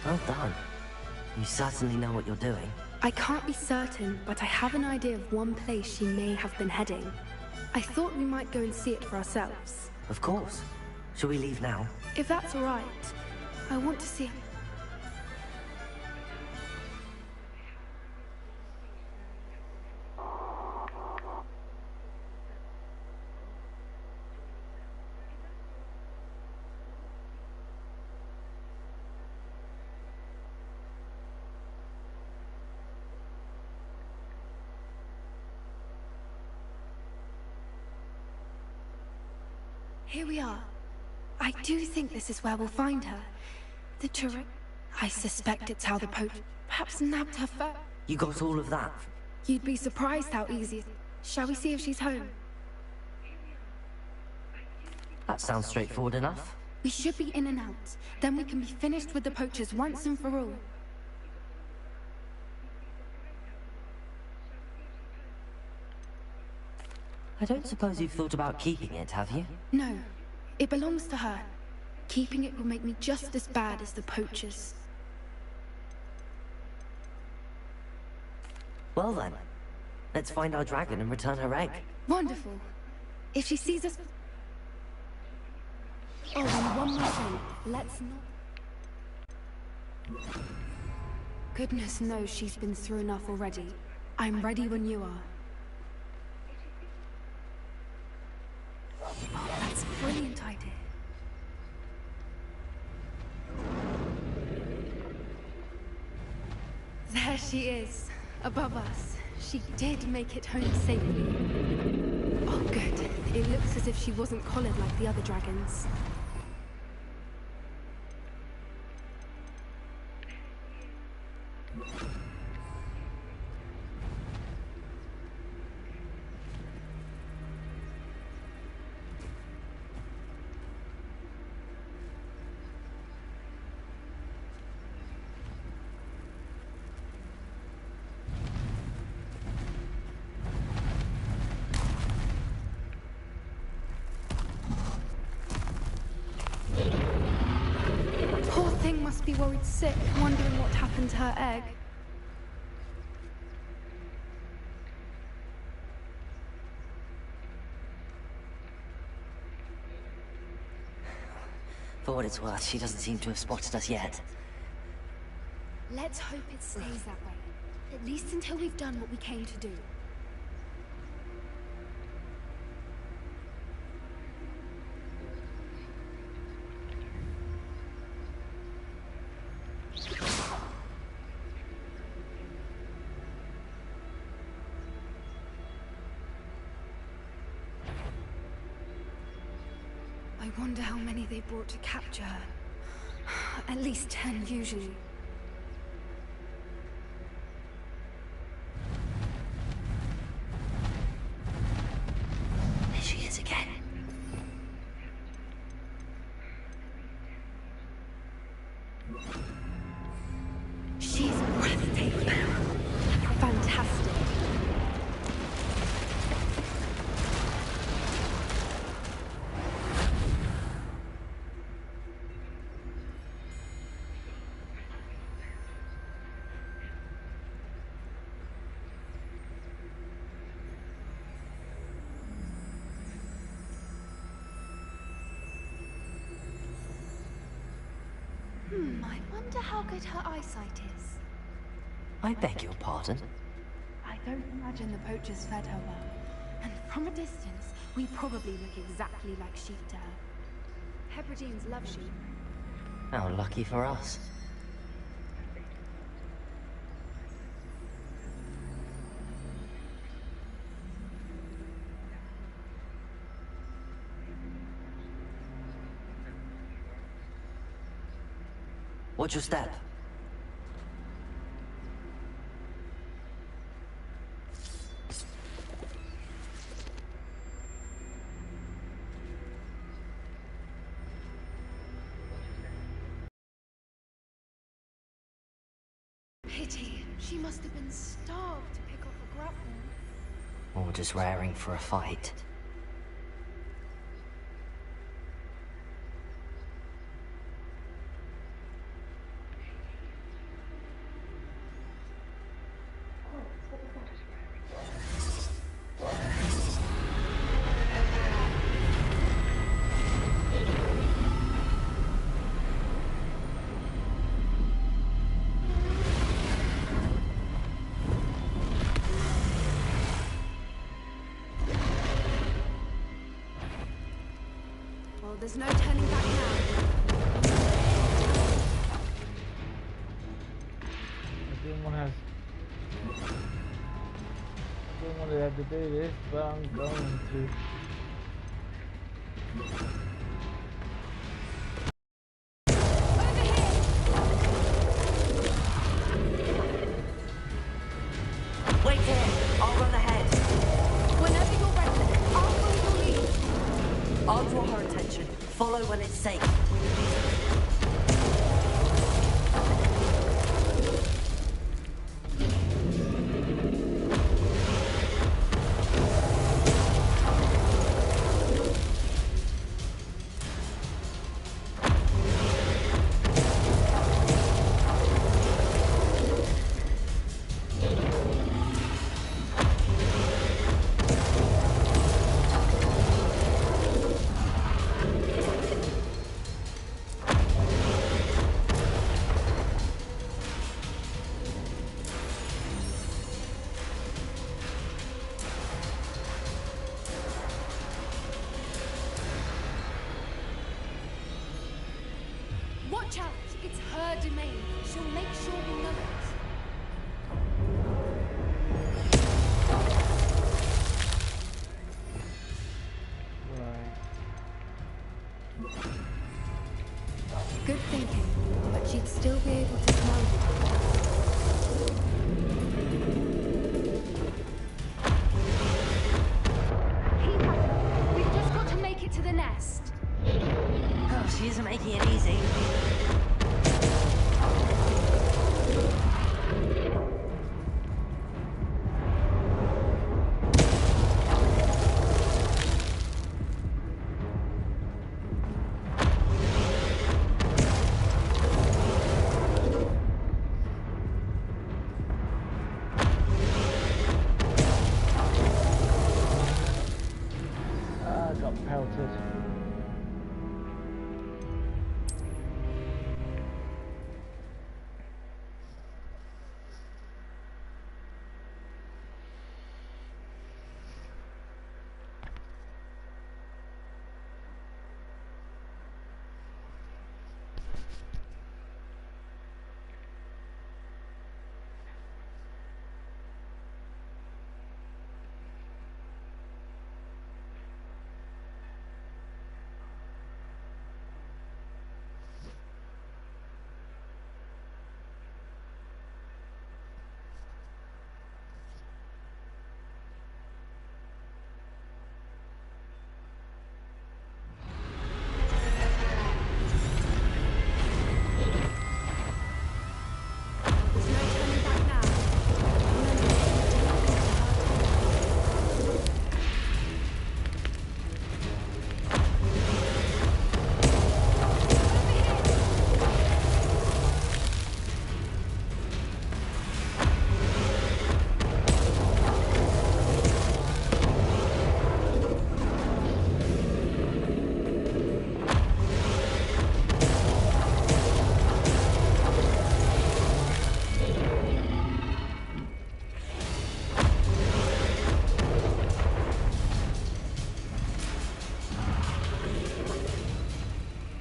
Well done. You certainly know what you're doing. I can't be certain, but I have an idea of one place she may have been heading. I thought we might go and see it for ourselves. Of course. Shall we leave now? If that's all right, I want to see... Here we are. I do think this is where we'll find her. I suspect it's how the poach perhaps nabbed her fur. You got all of that? You'd be surprised how easy it is. Shall we see if she's home? That sounds straightforward enough. We should be in and out. Then we can be finished with the poachers once and for all. I don't suppose you've thought about keeping it, have you? No. It belongs to her. Keeping it will make me just as bad as the poachers. Well then, let's find our dragon and return her egg. Wonderful. If she sees us... Oh, and one more thing. Let's not... Goodness knows she's been through enough already. I'm ready when you are. Oh, that's a brilliant idea. There she is, above us. She did make it home safely. Oh, good. It looks as if she wasn't collared like the other dragons. Poor thing must be worried sick, wondering what happened to her egg. For what it's worth, she doesn't seem to have spotted us yet. Let's hope it stays that way. At least until we've done what we came to do. I wonder how many they brought to capture her. At least 10, usually. There she is again. She's breathtaking. Fantastic. I wonder how good her eyesight is. I beg your pardon? I don't imagine the poachers fed her well. And from a distance, we probably look exactly like sheep to her. Hebrideans love sheep. How lucky for us. What's your step? Pity. She must have been starved to pick off a grapple. Or just raring for a fight. Well, there's no turning back now. I didn't want to have to do this, but I'm going to. Wait here! I'll run ahead! Whenever you're ready, I'll follow your lead. I'll draw her attention. Follow when it's safe. Watch out! It's her domain. She'll make sure we know it. Good thinking, but she'd still be able to smell you. Keep at it. We've just got to make it to the nest. Oh, she isn't making it easy. I got pelted.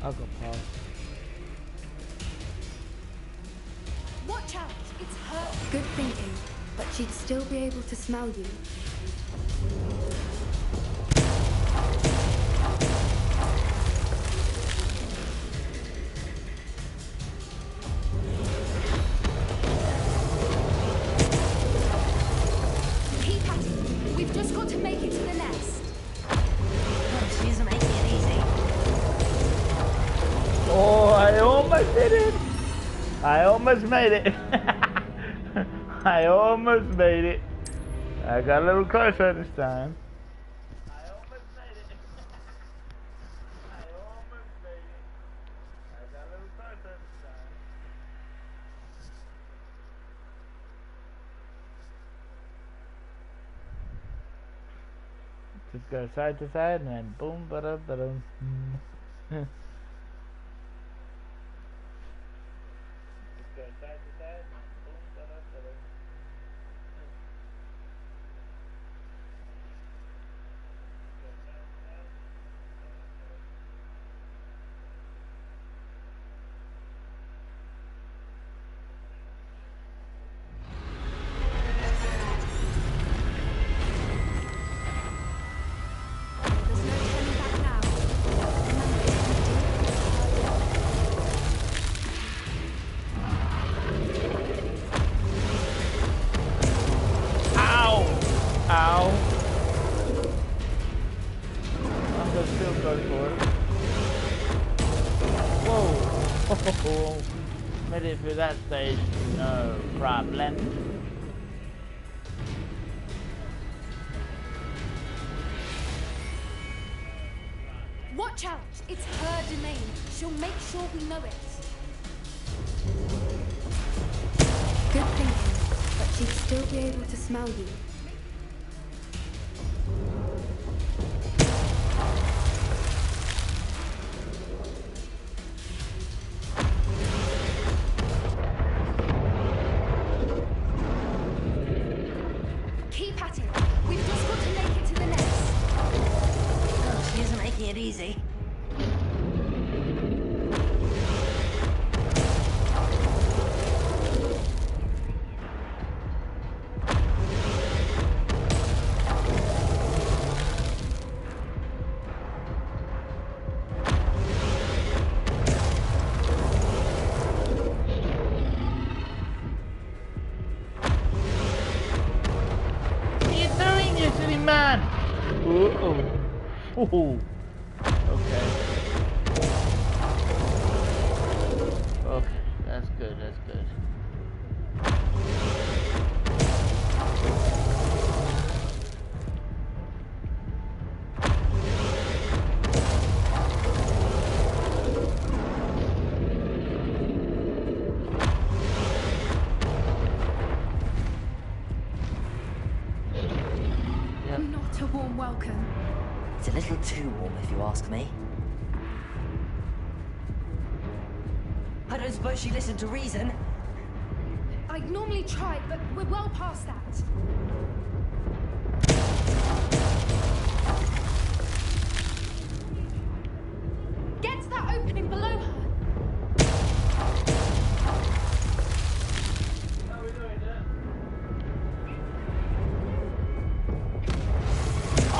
I got past. Watch out! It's her. Good thinking, but she'd still be able to smell you. I did it! I almost made it. I almost made it. I got a little closer this time. I almost made it. I almost made it. I got a little closer this time. Just go side to side and then boom, ba-da-ba-dum. Just go side to side and then boom, ba-da-ba-dum. Made it through that stage, no problem. Watch out! It's her domain. She'll make sure we know it. Good thinking, but she'd still be able to smell you. Keep at it. We've just got to make it to the nest. Oh, she isn't making it easy. Man! Ooh. Okay. Okay, that's good, that's good. Not a warm welcome. It's a little too warm, if you ask me. I don't suppose she listened to reason. I'd normally try, but we're well past that. Get to that opening below her.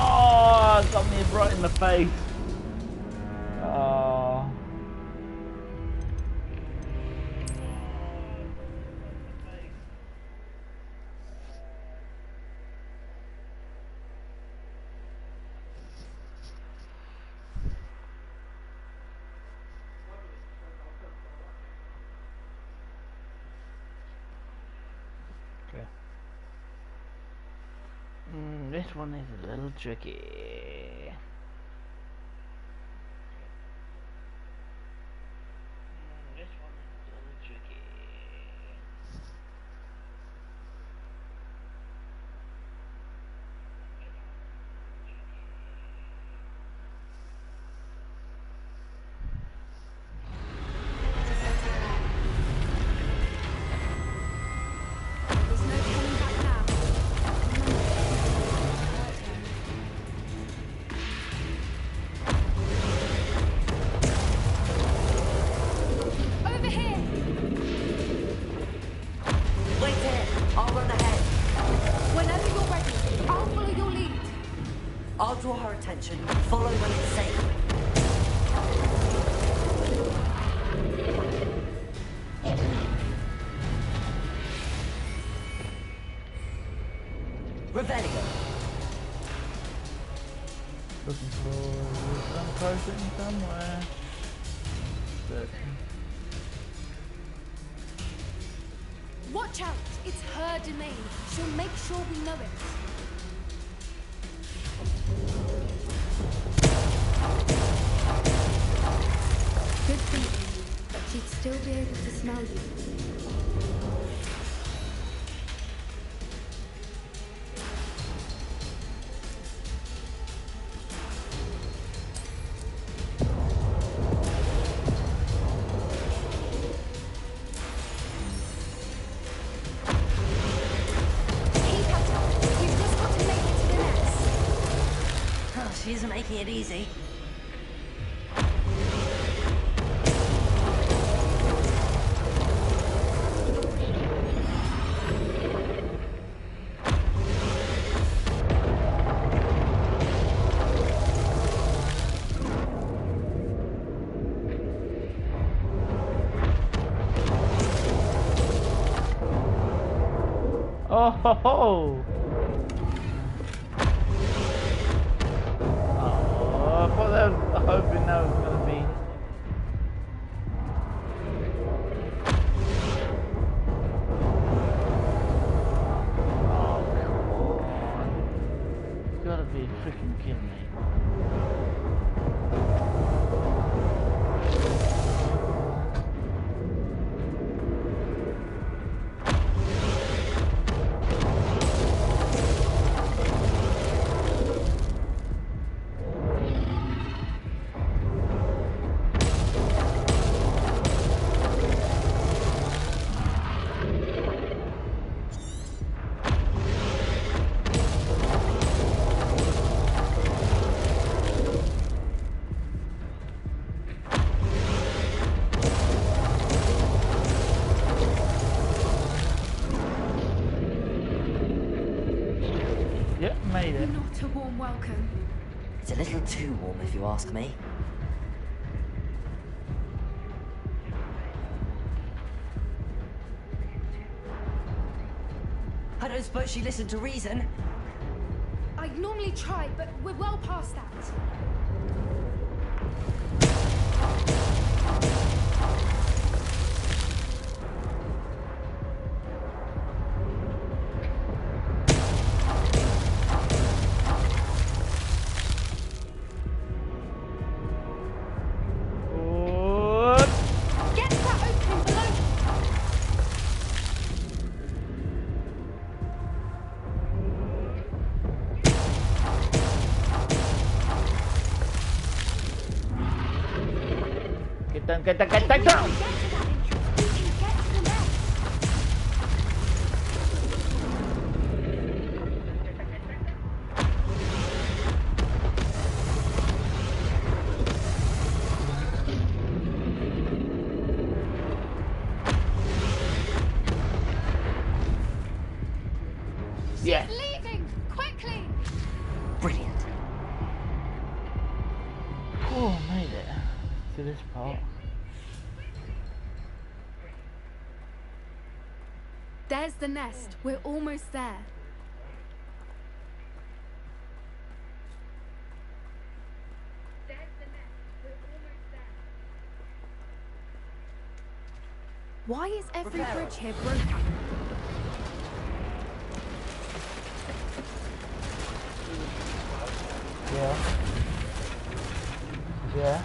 Oh, got me right in the face. Oh. Okay. This one is a little tricky. This one is a little tricky. There's no turning back now. Over here. Wait here. I'll run ahead. Whenever you're ready, I'll follow your lead. I'll draw her attention. Follow when it's safe. Revelio. Looking for some person somewhere. But Watch out! It's her domain. She'll make sure we know it. Good thinking, but she'd still be able to smell you. She isn't making it easy. Oh ho ho! I thought I was hoping that was gonna be. Oh come on! You gotta be freaking kidding me. Yep, made it. Not a warm welcome. It's a little too warm, if you ask me. I don't suppose she listened to reason. I'd normally try, but we're well past that. Get that opening below! Get down! Yes. Leaving! Quickly! Brilliant. Oh, made it to this part. There's the nest. We're almost there. Why is every bridge here broken? Yeah. Yeah.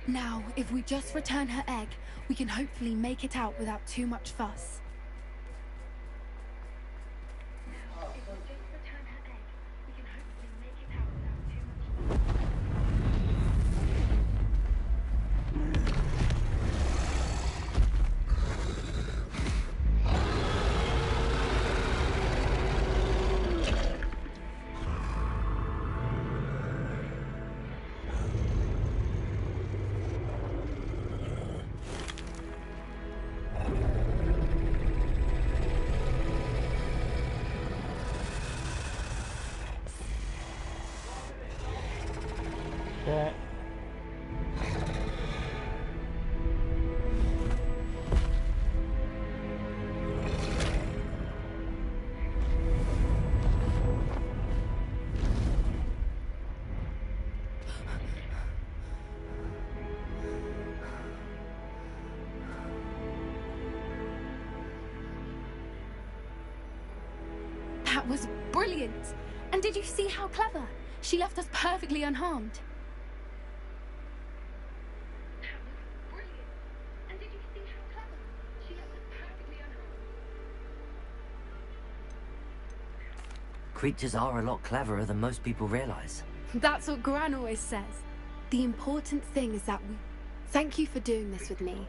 Now, if we just return her egg, we can hopefully make it out without too much fuss. Yeah. That was brilliant! And did you see how clever? She left us perfectly unharmed. Creatures are a lot cleverer than most people realize. That's what Gran always says. The important thing is that we... Thank you for doing this with me.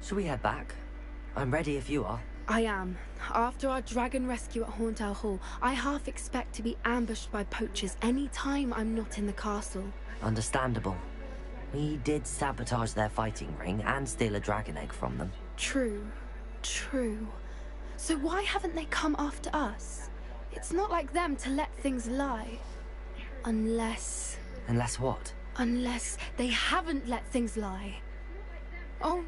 Should we head back? I'm ready if you are. I am. After our dragon rescue at Hauntow Hall, I half expect to be ambushed by poachers any time I'm not in the castle. Understandable. We did sabotage their fighting ring and steal a dragon egg from them. True. True. So why haven't they come after us? It's not like them to let things lie. Unless... Unless what? Unless they haven't let things lie. Oh...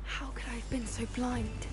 How could I have been so blind?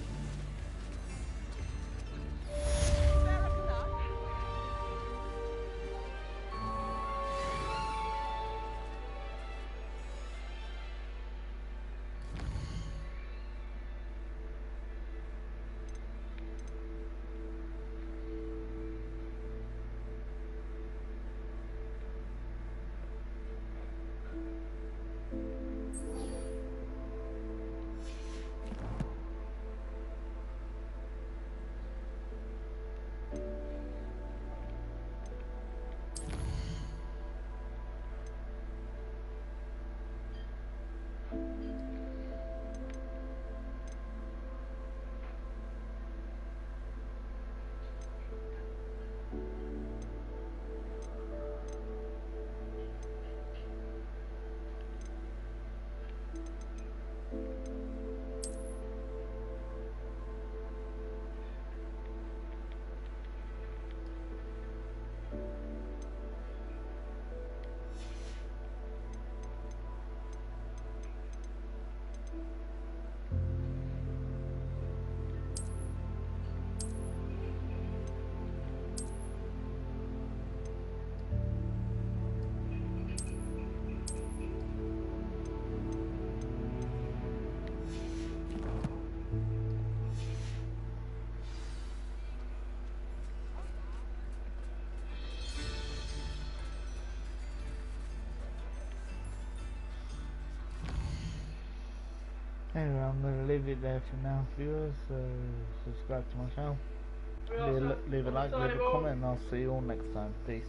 Anyway, I'm going to leave it there for now, viewers. Subscribe to my channel, leave a like, leave a comment, and I'll see you all next time. Peace.